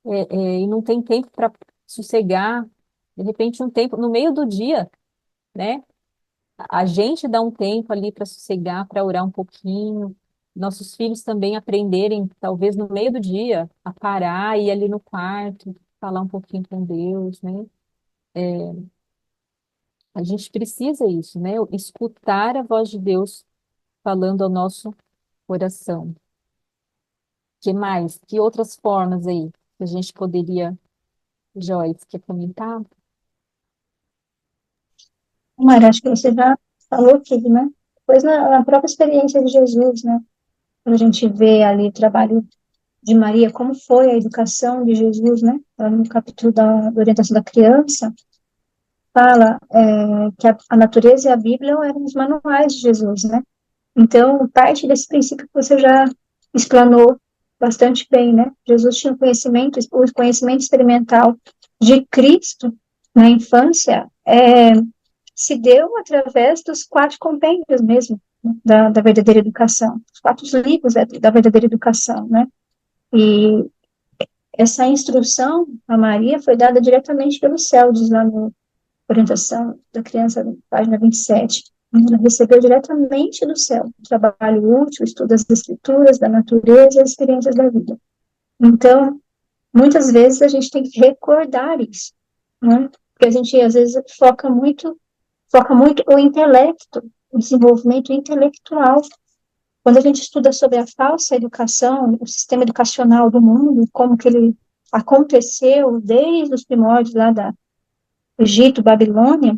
E não tem tempo para sossegar, de repente, um tempo no meio do dia, né? A gente dá um tempo ali para sossegar, para orar um pouquinho. Nossos filhos também aprenderem, talvez no meio do dia, a parar e ir ali no quarto, falar um pouquinho com Deus, né? A gente precisa isso, né? Escutar a voz de Deus falando ao nosso coração. Que mais? Que outras formas aí que a gente poderia, Joyce, quer comentar? Mara, acho que você já falou tudo, né? Depois, na própria experiência de Jesus, né? Quando a gente vê ali o trabalho de Maria, como foi a educação de Jesus, né? Lá no capítulo da orientação da criança, fala que a natureza e a Bíblia eram os manuais de Jesus, né? Então, parte desse princípio que você já explanou bastante bem, né? Jesus tinha o conhecimento experimental de Cristo na infância, se deu através dos quatro compêndios mesmo, né, da verdadeira educação, os quatro livros da verdadeira educação, né? E essa instrução a Maria foi dada diretamente pelo céu, diz lá no Orientação da Criança, página 27. Ela recebeu diretamente do céu o trabalho útil, o estudo das escrituras, da natureza e as experiências da vida. Então, muitas vezes a gente tem que recordar isso, né? Porque a gente, às vezes, foca muito o intelecto, o desenvolvimento intelectual. Quando a gente estuda sobre a falsa educação, o sistema educacional do mundo, como que ele aconteceu desde os primórdios lá da Egito, Babilônia,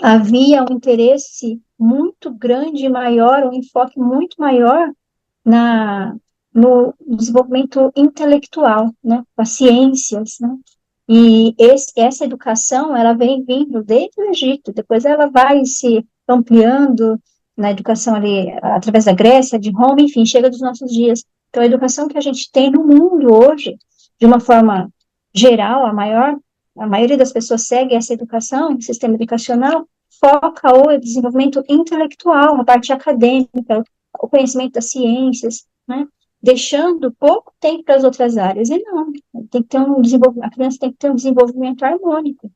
havia um interesse muito grande e maior, um enfoque muito maior na, no desenvolvimento intelectual, né, das ciências, né, e essa educação, ela vem vindo desde o Egito, depois ela vai se ampliando na educação ali, através da Grécia, de Roma, enfim, chega dos nossos dias. Então, a educação que a gente tem no mundo hoje, de uma forma geral, a maioria das pessoas segue essa educação, o sistema educacional, foca o desenvolvimento intelectual, a parte acadêmica, o conhecimento das ciências, né? Deixando pouco tempo para as outras áreas. E não, tem que ter a criança tem que ter um desenvolvimento harmônico.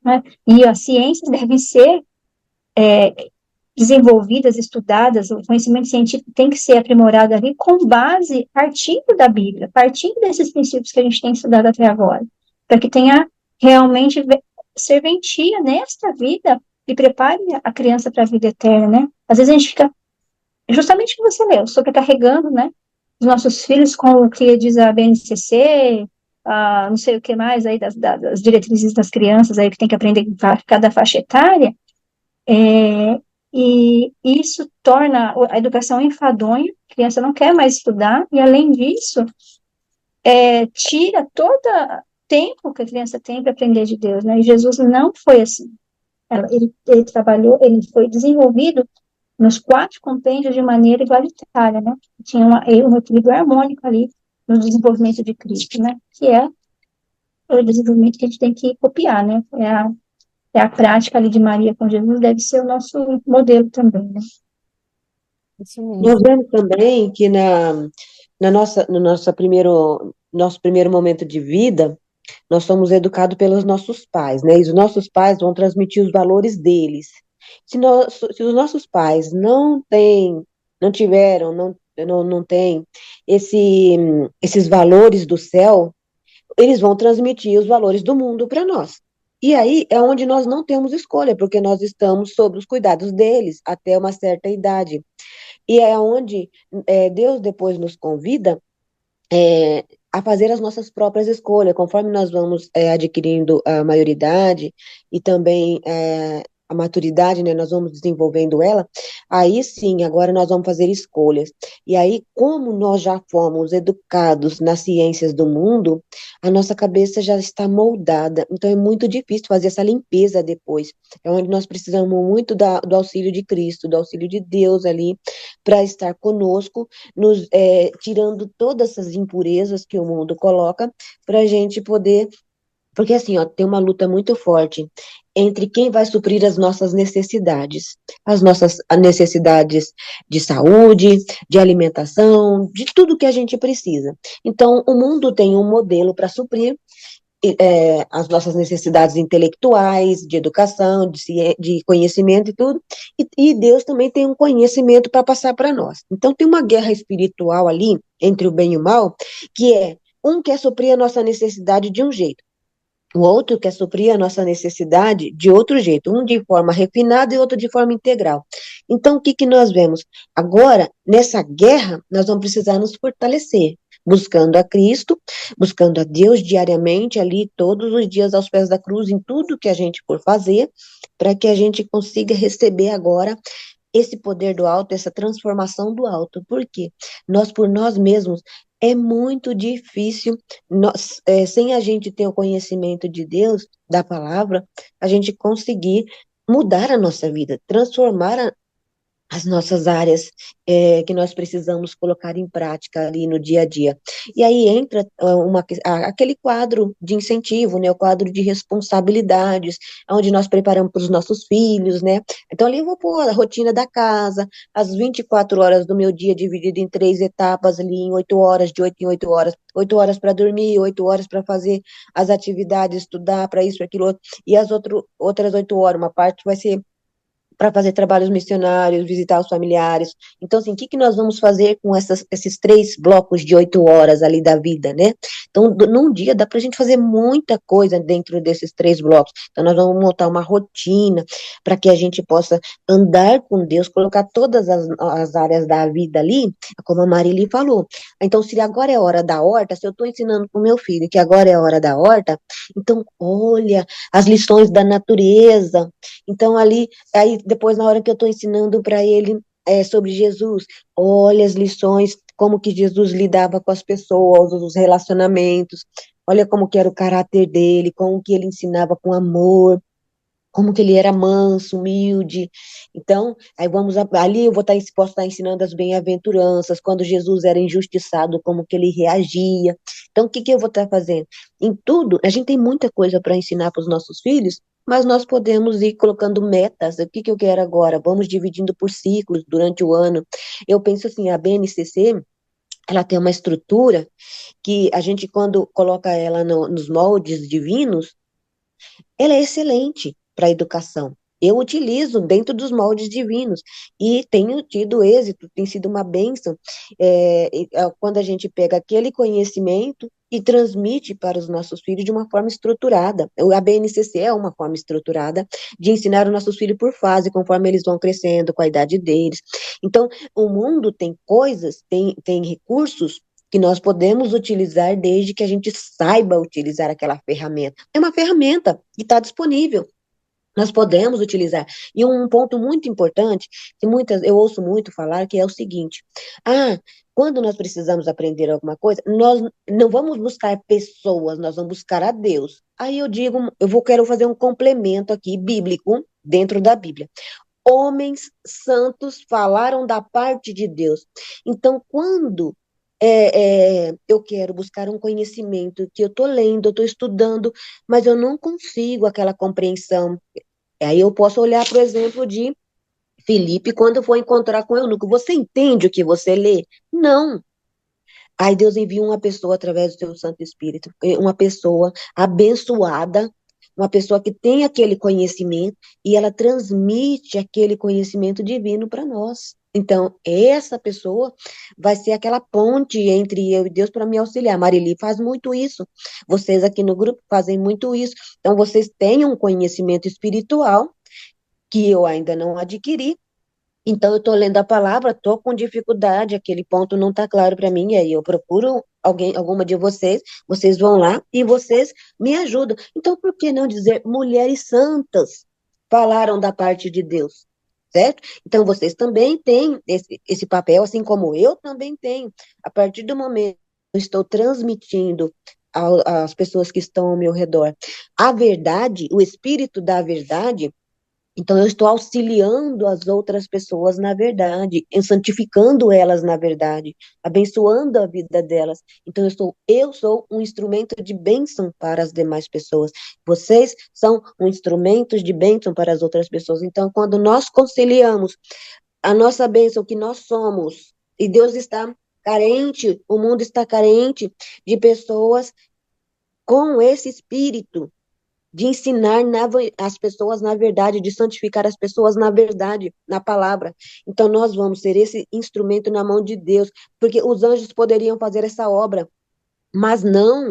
né? E as ciências devem ser desenvolvidas, estudadas, o conhecimento científico tem que ser aprimorado ali com base, partindo da Bíblia, partindo desses princípios que a gente tem estudado até agora, para que tenha realmente serventia nesta vida e prepare a criança para a vida eterna, né? Às vezes a gente fica, justamente o que você leu, sobrecarregando, né, os nossos filhos com o que diz a BNCC, não sei o que mais aí, das diretrizes das crianças aí que tem que aprender em cada faixa etária, é, e isso torna a educação enfadonha, a criança não quer mais estudar, e além disso, tira todo o tempo que a criança tem para aprender de Deus, né? E Jesus não foi assim. Ele trabalhou, ele foi desenvolvido nos 4 compêndios de maneira igualitária, né? Tinha um equilíbrio harmônico ali no desenvolvimento de Cristo, né? Que é o desenvolvimento que a gente tem que copiar, né? É a prática ali de Maria com Jesus, deve ser o nosso modelo também, né? Isso Nós mesmo. vemos também que nosso primeiro momento de vida, nós somos educados pelos nossos pais, né? E os nossos pais vão transmitir os valores deles. Se os nossos pais não tiveram, não têm esses valores do céu, eles vão transmitir os valores do mundo para nós. E aí é onde nós não temos escolha, porque nós estamos sob os cuidados deles até uma certa idade. E é onde Deus depois nos convida a fazer as nossas próprias escolhas, conforme nós vamos adquirindo a maioridade e também a maturidade, né, nós vamos desenvolvendo ela, aí sim, agora nós vamos fazer escolhas. E aí, como nós já fomos educados nas ciências do mundo, a nossa cabeça já está moldada, então é muito difícil fazer essa limpeza depois. É onde nós precisamos muito do auxílio de Cristo, do auxílio de Deus ali, para estar conosco, tirando todas essas impurezas que o mundo coloca, para a gente poder. Porque assim, ó, tem uma luta muito forte entre quem vai suprir as nossas necessidades. As nossas necessidades de saúde, de alimentação, de tudo que a gente precisa. Então, o mundo tem um modelo para suprir as nossas necessidades intelectuais, de educação, de conhecimento e tudo, e Deus também tem um conhecimento para passar para nós. Então tem uma guerra espiritual ali, entre o bem e o mal, que um quer suprir a nossa necessidade de um jeito, o outro quer suprir a nossa necessidade de outro jeito, um de forma refinada e outro de forma integral. Então, o que que nós vemos? Agora, nessa guerra, nós vamos precisar nos fortalecer, buscando a Cristo, buscando a Deus diariamente, ali, todos os dias aos pés da cruz, em tudo que a gente for fazer, para que a gente consiga receber agora esse poder do alto, essa transformação do alto. Por quê? Nós, por nós mesmos, é muito difícil, sem a gente ter o conhecimento de Deus, da palavra, a gente conseguir mudar a nossa vida, transformar as nossas áreas que nós precisamos colocar em prática ali no dia a dia. E aí entra aquele quadro de incentivo, né, o quadro de responsabilidades, onde nós preparamos para os nossos filhos, né? Então ali eu vou pôr a rotina da casa, as 24 horas do meu dia dividido em 3 etapas ali, em 8 horas, de 8 em 8 horas, 8 horas para dormir, 8 horas para fazer as atividades, estudar, para isso, para aquilo, outro, e as outras 8 horas, uma parte vai ser para fazer trabalhos missionários, visitar os familiares. Então, assim, o que que nós vamos fazer com esses 3 blocos de 8 horas ali da vida, né? Então, num dia dá para a gente fazer muita coisa dentro desses 3 blocos. Então, nós vamos montar uma rotina para que a gente possa andar com Deus, colocar todas as áreas da vida ali, como a Marili falou. Então, se agora é hora da horta, se eu estou ensinando para o meu filho que agora é hora da horta, então, olha as lições da natureza. Então, aí depois, na hora que eu estou ensinando para ele sobre Jesus, olha as lições, como que Jesus lidava com as pessoas, os relacionamentos, olha como que era o caráter dele, como que ele ensinava com amor, como que ele era manso, humilde. Então, ali eu posso estar ensinando as bem-aventuranças, quando Jesus era injustiçado, como que ele reagia. Então, o que que eu vou estar fazendo? Em tudo, a gente tem muita coisa para ensinar para os nossos filhos, mas nós podemos ir colocando metas. O que que eu quero agora? Vamos dividindo por ciclos durante o ano. Eu penso assim, a BNCC, ela tem uma estrutura que a gente, quando coloca ela nos moldes divinos, ela é excelente para a educação. Eu utilizo dentro dos moldes divinos e tenho tido êxito, tem sido uma bênção, quando a gente pega aquele conhecimento e transmite para os nossos filhos de uma forma estruturada. A BNCC é uma forma estruturada de ensinar os nossos filhos por fase, conforme eles vão crescendo, com a idade deles. Então, o mundo tem coisas, tem recursos que nós podemos utilizar desde que a gente saiba utilizar aquela ferramenta. É uma ferramenta que está disponível. Nós podemos utilizar. E um ponto muito importante, que eu ouço muito falar, que é o seguinte: quando nós precisamos aprender alguma coisa, nós não vamos buscar pessoas, nós vamos buscar a Deus. Aí eu digo, quero fazer um complemento aqui, bíblico, dentro da Bíblia. Homens santos falaram da parte de Deus. Então, quando eu quero buscar um conhecimento que eu estou lendo, eu estou estudando, mas eu não consigo aquela compreensão. Aí eu posso olhar para o exemplo de Filipe quando for encontrar com o eunuco. Você entende o que você lê? Não. Aí Deus envia uma pessoa através do seu Santo Espírito, uma pessoa abençoada, uma pessoa que tem aquele conhecimento e ela transmite aquele conhecimento divino para nós. Então, essa pessoa vai ser aquela ponte entre eu e Deus para me auxiliar. Marili faz muito isso. Vocês aqui no grupo fazem muito isso. Então, vocês têm um conhecimento espiritual que eu ainda não adquiri, então, eu estou lendo a palavra, estou com dificuldade, aquele ponto não está claro para mim, e aí eu procuro alguma de vocês, vocês vão lá e vocês me ajudam. Então, por que não dizer mulheres santas falaram da parte de Deus? Certo? Então, vocês também têm esse papel, assim como eu também tenho. A partir do momento que eu estou transmitindo às pessoas que estão ao meu redor a verdade, o espírito da verdade, então, eu estou auxiliando as outras pessoas na verdade, santificando elas na verdade, abençoando a vida delas. Então, eu sou um instrumento de bênção para as demais pessoas. Vocês são um instrumento de bênção para as outras pessoas. Então, quando nós conciliamos a nossa bênção que nós somos, e Deus está carente, o mundo está carente de pessoas com esse espírito de ensinar as pessoas na verdade, de santificar as pessoas na verdade, na palavra. Então, nós vamos ser esse instrumento na mão de Deus, porque os anjos poderiam fazer essa obra, mas não,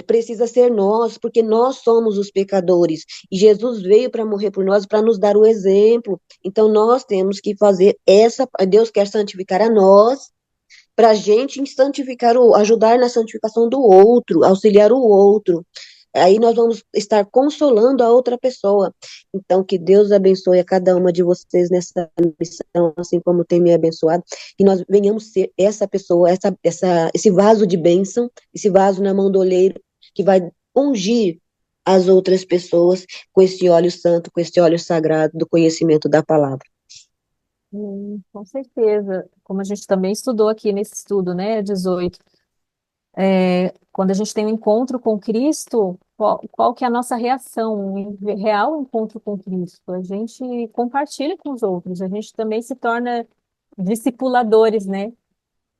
precisa ser nós, porque nós somos os pecadores, e Jesus veio para morrer por nós, para nos dar o exemplo. Então, nós temos que fazer Deus quer santificar a nós, para a gente ajudar na santificação do outro, auxiliar o outro. Aí nós vamos estar consolando a outra pessoa. Então, que Deus abençoe a cada uma de vocês nessa missão, assim como tem me abençoado, que nós venhamos ser essa pessoa, esse vaso de bênção, esse vaso na mão do oleiro, que vai ungir as outras pessoas com esse óleo santo, com esse óleo sagrado do conhecimento da palavra. Com certeza. Como a gente também estudou aqui nesse estudo, né, 18, quando a gente tem um encontro com Cristo, qual que é a nossa reação? Um real encontro com Cristo. A gente compartilha com os outros, a gente também se torna discipuladores, né?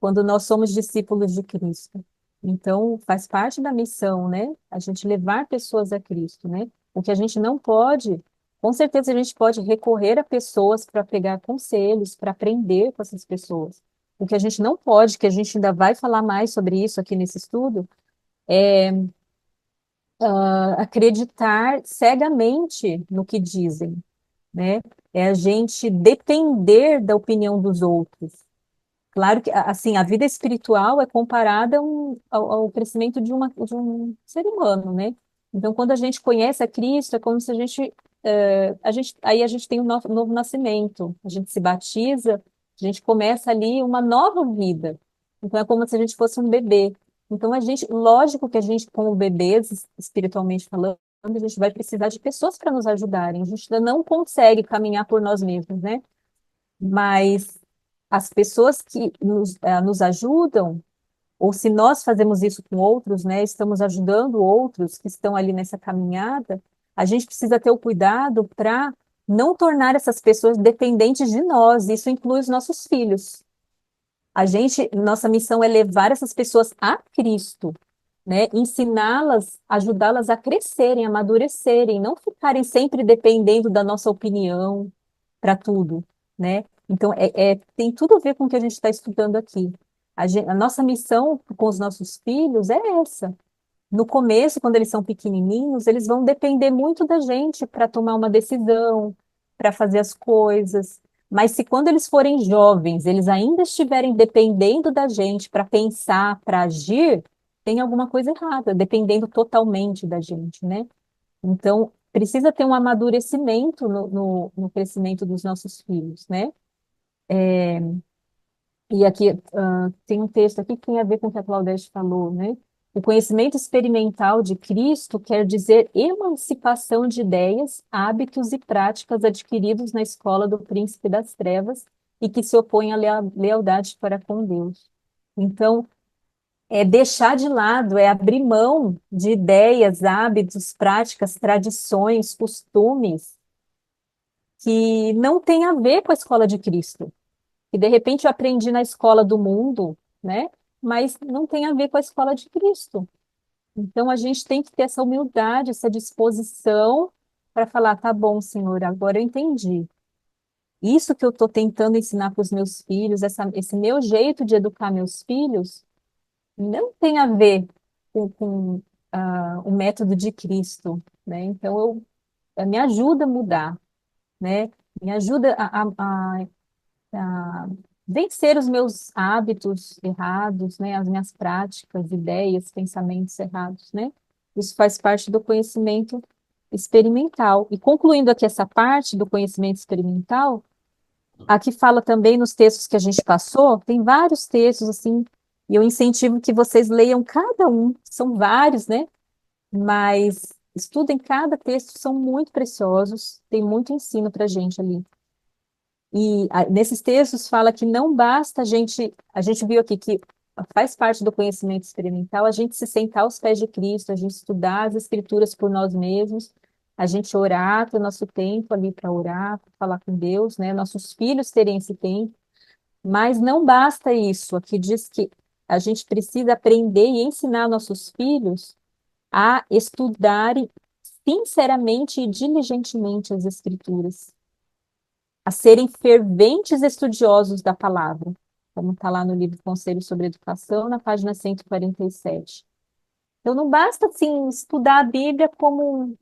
Quando nós somos discípulos de Cristo. Então, faz parte da missão, né? A gente levar pessoas a Cristo, né? O que a gente não pode, com certeza a gente pode recorrer a pessoas para pegar conselhos, para aprender com essas pessoas. O que a gente não pode, que a gente ainda vai falar mais sobre isso aqui nesse estudo, acreditar cegamente no que dizem, né? É a gente depender da opinião dos outros. Claro que, assim, a vida espiritual é comparada ao crescimento de um ser humano, né? Então, quando a gente conhece a Cristo, é como se aí a gente tem um novo nascimento, a gente se batiza, a gente começa ali uma nova vida. Então, é como se a gente fosse um bebê. Então, lógico que a gente, como bebês, espiritualmente falando, a gente vai precisar de pessoas para nos ajudarem. A gente ainda não consegue caminhar por nós mesmos, né? Mas as pessoas que nos ajudam, ou se nós fazemos isso com outros, né, estamos ajudando outros que estão ali nessa caminhada, a gente precisa ter o cuidado para não tornar essas pessoas dependentes de nós. Isso inclui os nossos filhos. Nossa missão é levar essas pessoas a Cristo. né? Ensiná-las, ajudá-las a crescerem, a amadurecerem, não ficarem sempre dependendo da nossa opinião para tudo, né? Então, tem tudo a ver com o que a gente está estudando aqui. A nossa missão com os nossos filhos é essa. No começo, quando eles são pequenininhos, eles vão depender muito da gente para tomar uma decisão, para fazer as coisas. Mas se quando eles forem jovens, eles ainda estiverem dependendo da gente para pensar, para agir, tem alguma coisa errada, dependendo totalmente da gente, né? Então, precisa ter um amadurecimento no crescimento dos nossos filhos, né? E aqui tem um texto aqui que tem a ver com o que a Claudete falou, né? O conhecimento experimental de Cristo quer dizer emancipação de ideias, hábitos e práticas adquiridos na escola do príncipe das trevas e que se opõem à lealdade para com Deus. Então, é deixar de lado, é abrir mão de ideias, hábitos, práticas, tradições, costumes que não têm a ver com a escola de Cristo, que de repente eu aprendi na escola do mundo, né? Mas não tem a ver com a escola de Cristo. Então a gente tem que ter essa humildade, essa disposição para falar, tá bom, Senhor, agora eu entendi. Isso que eu estou tentando ensinar para os meus filhos, esse meu jeito de educar meus filhos, não tem a ver com o método de Cristo, né? Então me ajuda a mudar, né? Me ajuda a vencer os meus hábitos errados, né, as minhas práticas, ideias, pensamentos errados, né? Isso faz parte do conhecimento experimental. E concluindo aqui essa parte do conhecimento experimental, aqui fala também nos textos que a gente passou, tem vários textos assim, e eu incentivo que vocês leiam cada um, são vários, né? Mas estudem cada texto, são muito preciosos, tem muito ensino para a gente ali. E nesses textos fala que não basta a gente viu aqui que faz parte do conhecimento experimental, a gente se sentar aos pés de Cristo, a gente estudar as Escrituras por nós mesmos, a gente orar, ter nosso tempo ali para orar, para falar com Deus, né? Nossos filhos terem esse tempo, mas não basta isso. Aqui diz que a gente precisa aprender e ensinar nossos filhos a estudarem sinceramente e diligentemente as Escrituras, a serem ferventes estudiosos da palavra, como está lá no livro Conselho sobre Educação, na página 147. Então, não basta, assim, estudar a Bíblia como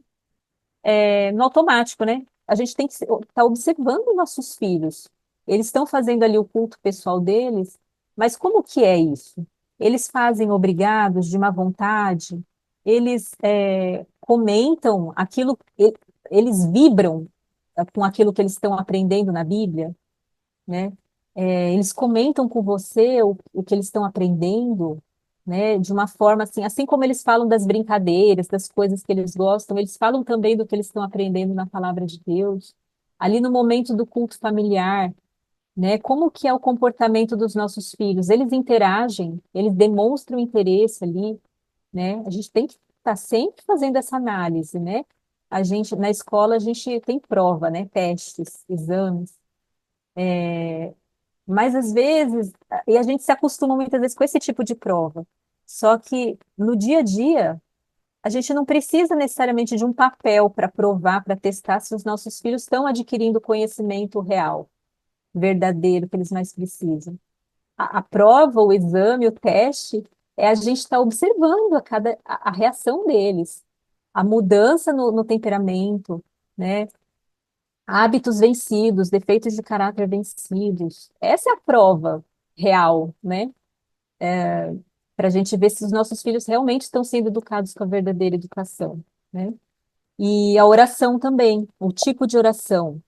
no automático, né? A gente tem que estar observando nossos filhos. Eles estão fazendo ali o culto pessoal deles, mas como que é isso? Eles fazem obrigados, de má vontade? Eles comentam aquilo, eles vibram com aquilo que eles estão aprendendo na Bíblia? Né? Eles comentam com você o que eles estão aprendendo, né? De uma forma assim, assim como eles falam das brincadeiras, das coisas que eles gostam, eles falam também do que eles estão aprendendo na palavra de Deus. Ali no momento do culto familiar, né? Como que é o comportamento dos nossos filhos? Eles interagem, eles demonstram interesse ali, né? A gente tem que estar sempre fazendo essa análise, né? A gente, na escola, a gente tem prova, né? Testes, exames. Mas às vezes, e a gente se acostuma muitas vezes com esse tipo de prova. Só que no dia a dia, a gente não precisa necessariamente de um papel para provar, para testar se os nossos filhos estão adquirindo o conhecimento real, verdadeiro que eles mais precisam. A prova, o exame, o teste, é a gente estar observando a reação deles, a mudança no temperamento, né? Hábitos vencidos, defeitos de caráter vencidos. Essa é a prova real, né? Para a gente ver se os nossos filhos realmente estão sendo educados com a verdadeira educação, né? E a oração também, o tipo de oração.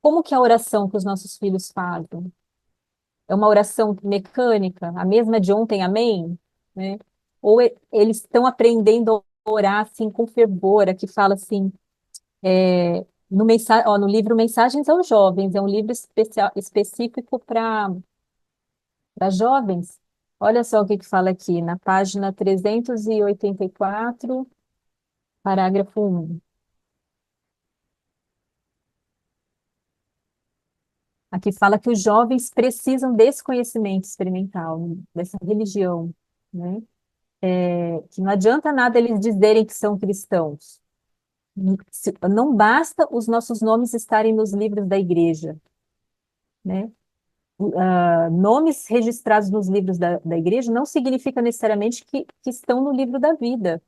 Como que é a oração que os nossos filhos fazem? É uma oração mecânica, a mesma de ontem, amém? Né? Ou eles estão aprendendo a orar assim com fervor, que fala assim, no livro Mensagens aos Jovens, é um livro específico para jovens. Olha só o que fala aqui, na página 384, parágrafo 1. Aqui fala que os jovens precisam desse conhecimento experimental, dessa religião, né? que não adianta nada eles dizerem que são cristãos. Não basta os nossos nomes estarem nos livros da igreja, né? Nomes registrados nos livros da igreja não significa necessariamente que estão no livro da vida.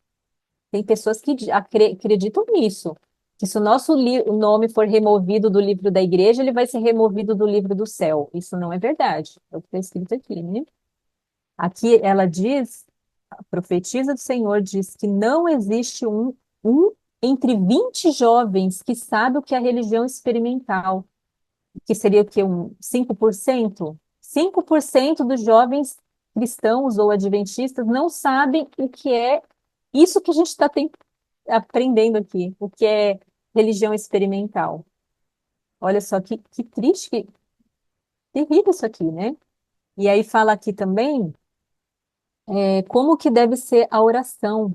Tem pessoas que acreditam nisso, que se o nosso o nome for removido do livro da igreja, ele vai ser removido do livro do céu. Isso não é verdade. É o que está escrito aqui, né? Aqui ela diz, a profetisa do Senhor diz que não existe um entre 20 jovens que sabe o que é a religião experimental, que seria o quê? 5%? 5% dos jovens cristãos ou adventistas não sabem o que é isso que a gente está aprendendo aqui, o que é religião experimental. Olha só que triste, que terrível isso aqui, né? E aí fala aqui também como que deve ser a oração,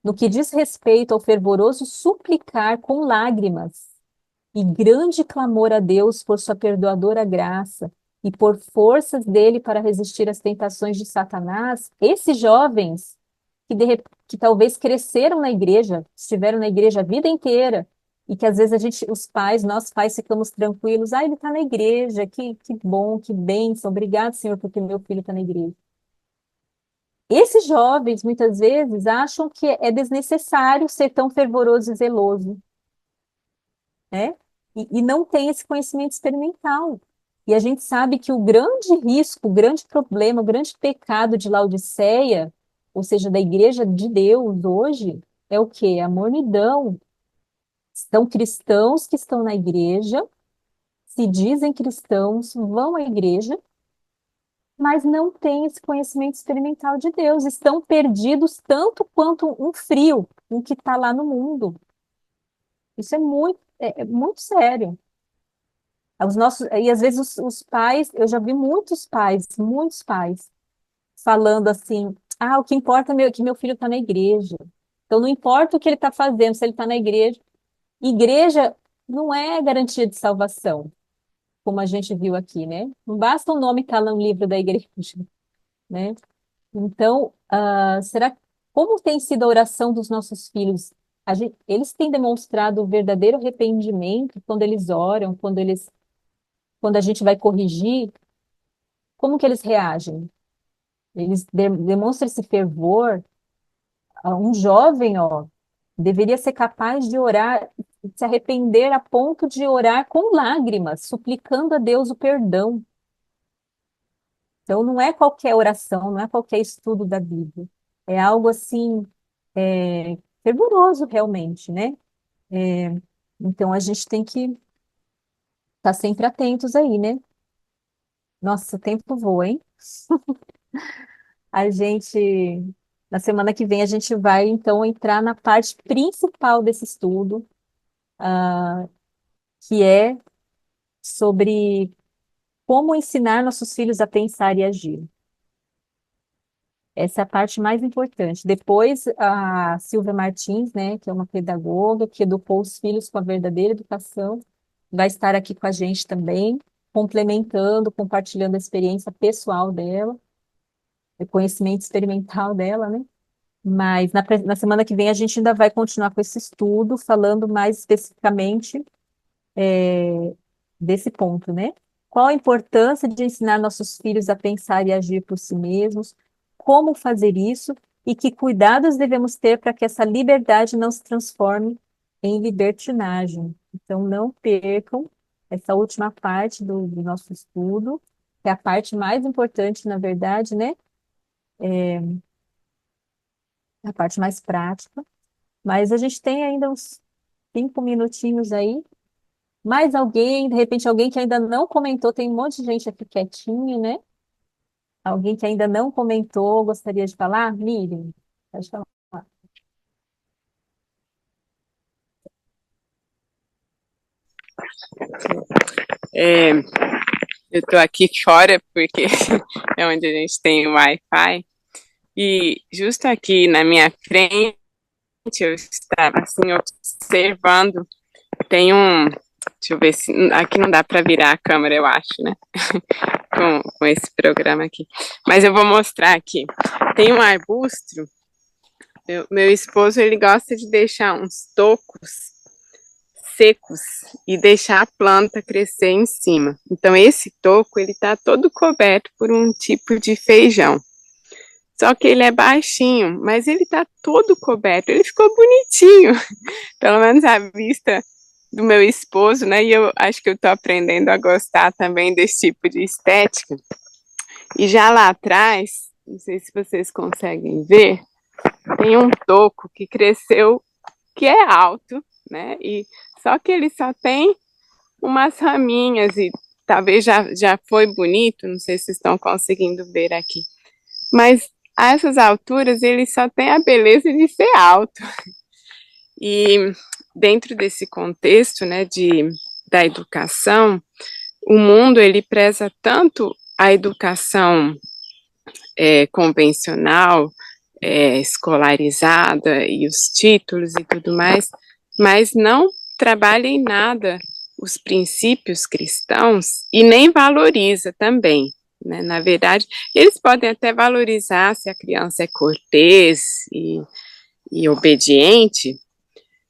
no que diz respeito ao fervoroso suplicar com lágrimas e grande clamor a Deus por sua perdoadora graça e por forças dele para resistir às tentações de Satanás, esses jovens que talvez cresceram na igreja, estiveram na igreja a vida inteira, e que às vezes nós pais ficamos tranquilos, ele está na igreja, que bom, que bênção, obrigado, Senhor, porque meu filho está na igreja. Esses jovens, muitas vezes, acham que é desnecessário ser tão fervoroso e zeloso, né? E não tem esse conhecimento experimental. E a gente sabe que o grande risco, o grande problema, o grande pecado de Laodiceia, ou seja, da igreja de Deus hoje, é o quê? A mornidão. São cristãos que estão na igreja, se dizem cristãos, vão à igreja, mas não têm esse conhecimento experimental de Deus. Estão perdidos tanto quanto um frio, um que está lá no mundo. Isso é muito sério. E às vezes os pais, eu já vi muitos pais, falando assim: o que importa é que meu filho está na igreja. Então não importa o que ele está fazendo, se ele está na igreja. Igreja não é garantia de salvação, como a gente viu aqui, né? Não basta o nome estar no livro da igreja, né? Então, como tem sido a oração dos nossos filhos? Eles têm demonstrado o verdadeiro arrependimento quando eles oram, quando a gente vai corrigir, como que eles reagem? Eles demonstram esse fervor. Um jovem, deveria ser capaz de orar, se arrepender a ponto de orar com lágrimas, suplicando a Deus o perdão. Então, não é qualquer oração, não é qualquer estudo da Bíblia. É algo assim, fervoroso realmente, né? Então, a gente tem que estar sempre atentos aí, né? Nossa, o tempo voa, hein? A gente, na semana que vem, a gente vai, então, entrar na parte principal desse estudo, que é sobre como ensinar nossos filhos a pensar e agir. Essa é a parte mais importante. Depois, a Silvia Martins, né, que é uma pedagoga que educou os filhos com a verdadeira educação, vai estar aqui com a gente também, complementando, compartilhando a experiência pessoal dela, o conhecimento experimental dela, né? Mas na semana que vem a gente ainda vai continuar com esse estudo, falando mais especificamente desse ponto, né? Qual a importância de ensinar nossos filhos a pensar e agir por si mesmos, como fazer isso e que cuidados devemos ter para que essa liberdade não se transforme em libertinagem. Então, não percam essa última parte do nosso estudo, que é a parte mais importante, na verdade, né? A parte mais prática. Mas a gente tem ainda uns 5 minutinhos aí. Mais alguém, de repente, alguém que ainda não comentou, tem um monte de gente aqui quietinho, né? Alguém que ainda não comentou, gostaria de falar? Miriam, pode falar. É, eu estou aqui fora porque é onde a gente tem o Wi-Fi. E justo aqui na minha frente, eu estava assim observando, tem um, deixa eu ver se, aqui não dá para virar a câmera, eu acho, né? Com esse programa aqui. Mas eu vou mostrar aqui. tem um arbusto, meu esposo, ele gosta de deixar uns tocos secos e deixar a planta crescer em cima. Então, esse toco, ele tá todo coberto por um tipo de feijão. Só que ele é baixinho, mas ele tá todo coberto, ele ficou bonitinho, pelo menos à vista do meu esposo, né? E eu acho que eu tô aprendendo a gostar também desse tipo de estética. E já lá atrás, não sei se vocês conseguem ver, tem um toco que cresceu, que é alto, né? E só que ele só tem umas raminhas e talvez já foi bonito, não sei se vocês estão conseguindo ver aqui. Mas a essas alturas ele só tem a beleza de ser alto. E dentro desse contexto, né, da educação, o mundo ele preza tanto a educação convencional, escolarizada e os títulos e tudo mais, mas não trabalha em nada os princípios cristãos e nem valoriza também, né? Na verdade, eles podem até valorizar se a criança é cortês e obediente,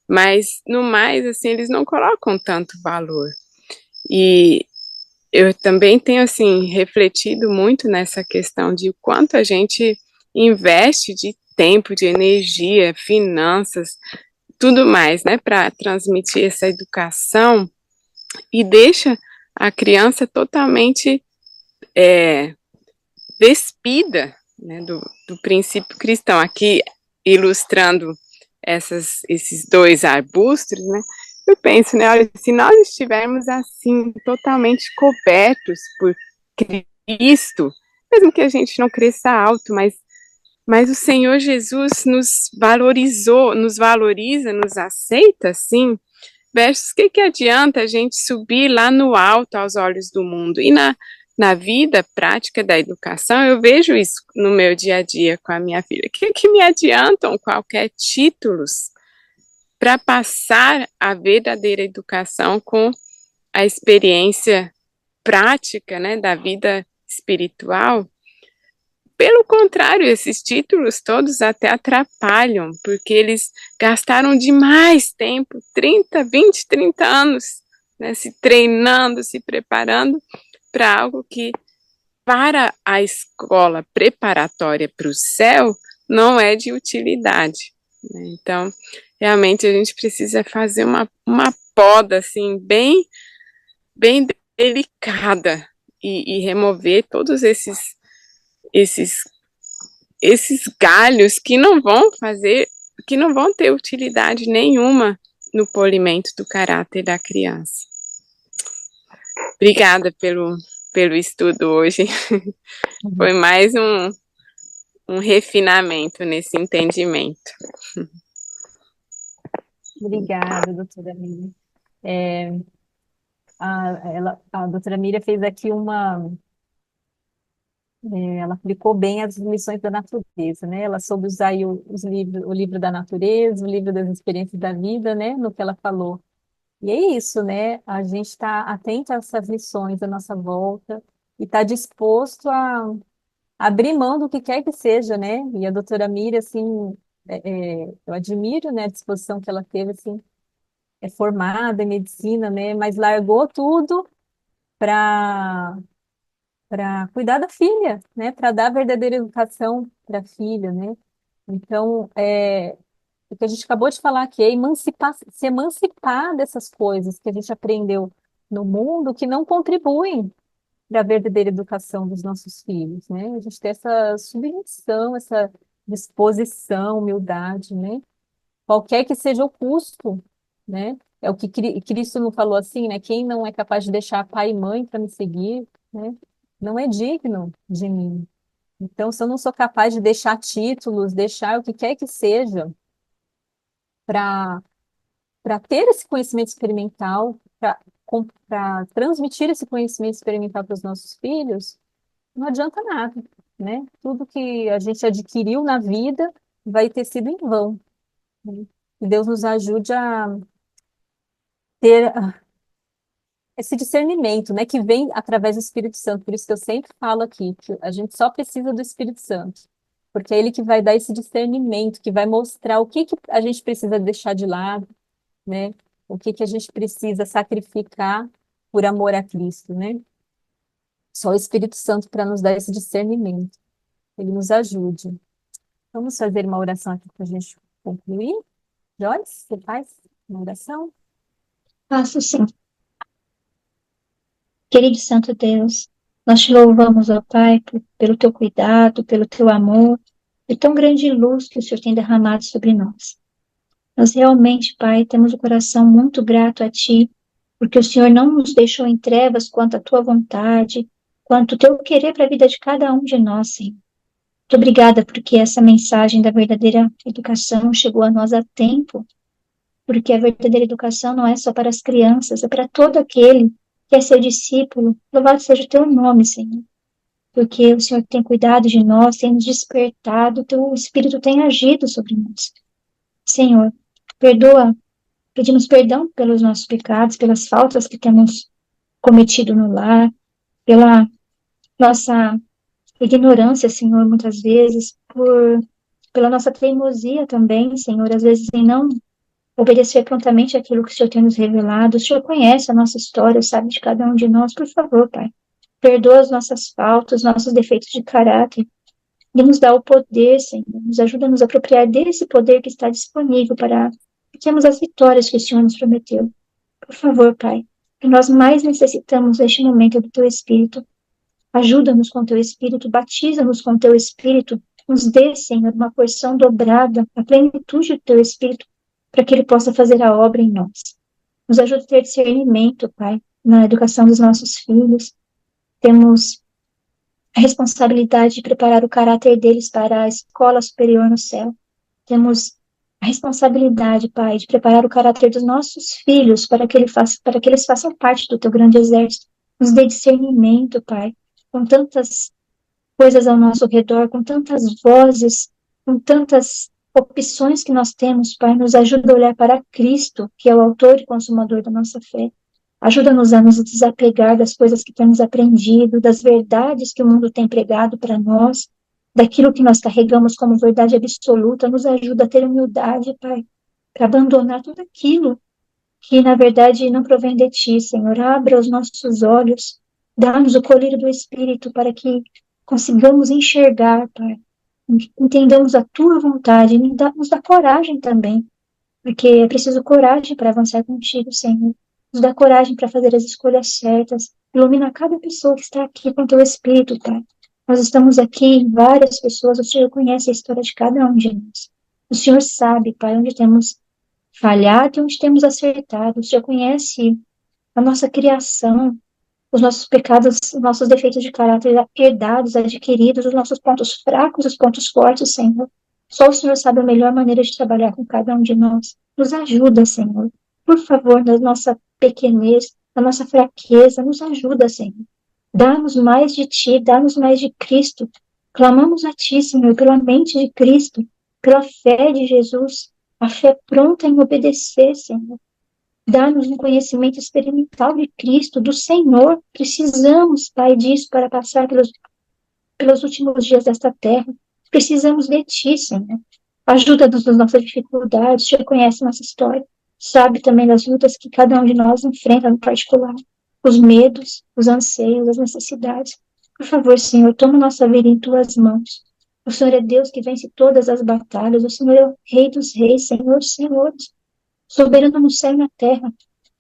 mas no mais, assim, eles não colocam tanto valor. E eu também tenho, assim, refletido muito nessa questão de quanto a gente investe de tempo, de energia, finanças, tudo mais, né, para transmitir essa educação e deixa a criança totalmente despida, né, do princípio cristão. Aqui, ilustrando esses dois arbustos, né, eu penso, né, olha, se nós estivermos assim, totalmente cobertos por Cristo, mesmo que a gente não cresça alto, mas o Senhor Jesus nos valorizou, nos valoriza, nos aceita, assim, versus que adianta a gente subir lá no alto aos olhos do mundo? E na vida prática da educação, eu vejo isso no meu dia a dia com a minha filha. Que me adiantam qualquer títulos para passar a verdadeira educação com a experiência prática, né, da vida espiritual? Pelo contrário, esses títulos todos até atrapalham, porque eles gastaram demais tempo, 30, 20, 30 anos, né, se treinando, se preparando para algo que, para a escola preparatória para o céu, não é de utilidade, né? Então, realmente a gente precisa fazer uma poda assim, bem delicada e remover todos esses esses galhos que não vão ter utilidade nenhuma no polimento do caráter da criança. Obrigada pelo estudo hoje. Foi mais um refinamento nesse entendimento. Obrigada, doutora Miriam. A doutora Miriam fez aqui ela aplicou bem as lições da natureza, né? Ela soube usar aí o livro da natureza, o livro das experiências da vida, né? No que ela falou. E é isso, né? A gente está atento a essas lições à nossa volta e está disposto a abrir mão do que quer que seja, né? E a doutora Miriam, assim, eu admiro, né, a disposição que ela teve, assim, é formada em medicina, né? Mas largou tudo para cuidar da filha, né? Para dar a verdadeira educação para a filha, né? Então, o que a gente acabou de falar aqui é se emancipar dessas coisas que a gente aprendeu no mundo que não contribuem para a verdadeira educação dos nossos filhos, né? A gente tem essa submissão, essa disposição, humildade, né? Qualquer que seja o custo, né? É o que Cristo não falou assim, né? Quem não é capaz de deixar pai e mãe para me seguir, né? Não é digno de mim. Então, se eu não sou capaz de deixar títulos, deixar o que quer que seja para ter esse conhecimento experimental, para transmitir esse conhecimento experimental para os nossos filhos, não adianta nada, né? Tudo que a gente adquiriu na vida vai ter sido em vão, né? E Deus nos ajude a ter esse discernimento, né, que vem através do Espírito Santo. Por isso que eu sempre falo aqui, que a gente só precisa do Espírito Santo. porque é Ele que vai dar esse discernimento, que vai mostrar o que que a gente precisa deixar de lado, né? O que que a gente precisa sacrificar por amor a Cristo, né? Só o Espírito Santo para nos dar esse discernimento. Ele nos ajude. Vamos fazer uma oração aqui para a gente concluir? Joyce, você faz uma oração? Faço sim. Querido Santo Deus, nós te louvamos, ó Pai, pelo teu cuidado, pelo teu amor, e tão grande luz que o Senhor tem derramado sobre nós. Nós realmente, Pai, temos o coração muito grato a Ti, porque o Senhor não nos deixou em trevas quanto à Tua vontade, quanto o Teu querer para a vida de cada um de nós, Senhor. Muito obrigada porque essa mensagem da verdadeira educação chegou a nós a tempo, porque a verdadeira educação não é só para as crianças, é para todo aquele que é seu discípulo. Louvado seja o Teu nome, Senhor, porque o Senhor tem cuidado de nós, tem nos despertado, o Teu Espírito tem agido sobre nós. Senhor, perdoa, pedimos perdão pelos nossos pecados, pelas faltas que temos cometido no lar, pela nossa ignorância, Senhor, muitas vezes, pela nossa teimosia também, Senhor, às vezes em não obedecer prontamente aquilo que o Senhor tem nos revelado. O Senhor conhece a nossa história, sabe de cada um de nós. Por favor, Pai, perdoa as nossas faltas, nossos defeitos de caráter, e nos dá o poder, Senhor, nos ajuda a nos apropriar desse poder que está disponível para termos as vitórias que o Senhor nos prometeu. Por favor, Pai, que nós mais necessitamos neste momento do Teu Espírito. Ajuda-nos com Teu Espírito, batiza-nos com Teu Espírito, nos dê, Senhor, uma porção dobrada, a plenitude do Teu Espírito, para que Ele possa fazer a obra em nós. Nos ajuda a ter discernimento, Pai, na educação dos nossos filhos. Temos a responsabilidade de preparar o caráter deles para a escola superior no céu. Temos a responsabilidade, Pai, de preparar o caráter dos nossos filhos para que eles façam parte do Teu grande exército. Nos dê discernimento, Pai, com tantas coisas ao nosso redor, com tantas vozes, com tantas opções que nós temos, Pai, nos ajuda a olhar para Cristo, que é o autor e consumador da nossa fé. Ajuda-nos a nos desapegar das coisas que temos aprendido, das verdades que o mundo tem pregado para nós, daquilo que nós carregamos como verdade absoluta. Nos ajuda a ter humildade, Pai, para abandonar tudo aquilo que, na verdade, não provém de Ti, Senhor. Abra os nossos olhos, dá-nos o colírio do Espírito para que consigamos enxergar, Pai, entendamos a Tua vontade, nos dá coragem também, porque é preciso coragem para avançar contigo, Senhor. Nos dá coragem para fazer as escolhas certas. Ilumina cada pessoa que está aqui com Teu Espírito, Pai. Nós estamos aqui, várias pessoas, o Senhor conhece a história de cada um de nós. O Senhor sabe, Pai, onde temos falhado e onde temos acertado. O Senhor conhece a nossa criação, os nossos pecados, os nossos defeitos de caráter herdados, adquiridos, os nossos pontos fracos, os pontos fortes, Senhor. Só o Senhor sabe a melhor maneira de trabalhar com cada um de nós. Nos ajuda, Senhor. Por favor, na nossa pequenez, na nossa fraqueza, nos ajuda, Senhor. Dá-nos mais de Ti, dá-nos mais de Cristo. Clamamos a Ti, Senhor, pela mente de Cristo, pela fé de Jesus, a fé pronta em obedecer, Senhor. Dá-nos um conhecimento experimental de Cristo, do Senhor. Precisamos, Pai, disso para passar pelos últimos dias desta terra. Precisamos de Ti, Senhor. Ajuda-nos nas nossas dificuldades. O Senhor conhece nossa história. Sabe também das lutas que cada um de nós enfrenta no particular. Os medos, os anseios, as necessidades. Por favor, Senhor, toma nossa vida em Tuas mãos. O Senhor é Deus que vence todas as batalhas. O Senhor é o Rei dos Reis, Senhor dos Senhores. Soberano no céu e na terra.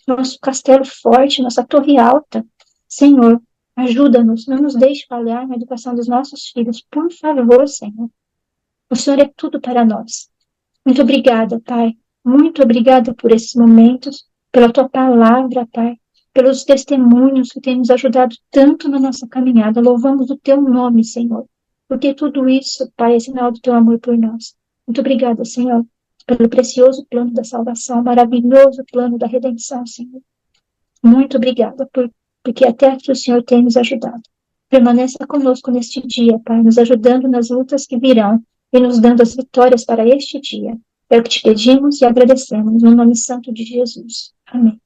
Nosso castelo forte, nossa torre alta. Senhor, ajuda-nos, não nos deixe falhar na educação dos nossos filhos. Por favor, Senhor. O Senhor é tudo para nós. Muito obrigada, Pai. Muito obrigada por esses momentos, pela Tua palavra, Pai, pelos testemunhos que têm nos ajudado tanto na nossa caminhada. Louvamos o Teu nome, Senhor, porque tudo isso, Pai, é sinal do Teu amor por nós. Muito obrigada, Senhor, pelo precioso plano da salvação, maravilhoso plano da redenção, Senhor. Muito obrigada, porque até aqui o Senhor tem nos ajudado. Permaneça conosco neste dia, Pai, nos ajudando nas lutas que virão e nos dando as vitórias para este dia. É o que te pedimos e agradecemos, no nome santo de Jesus. Amém.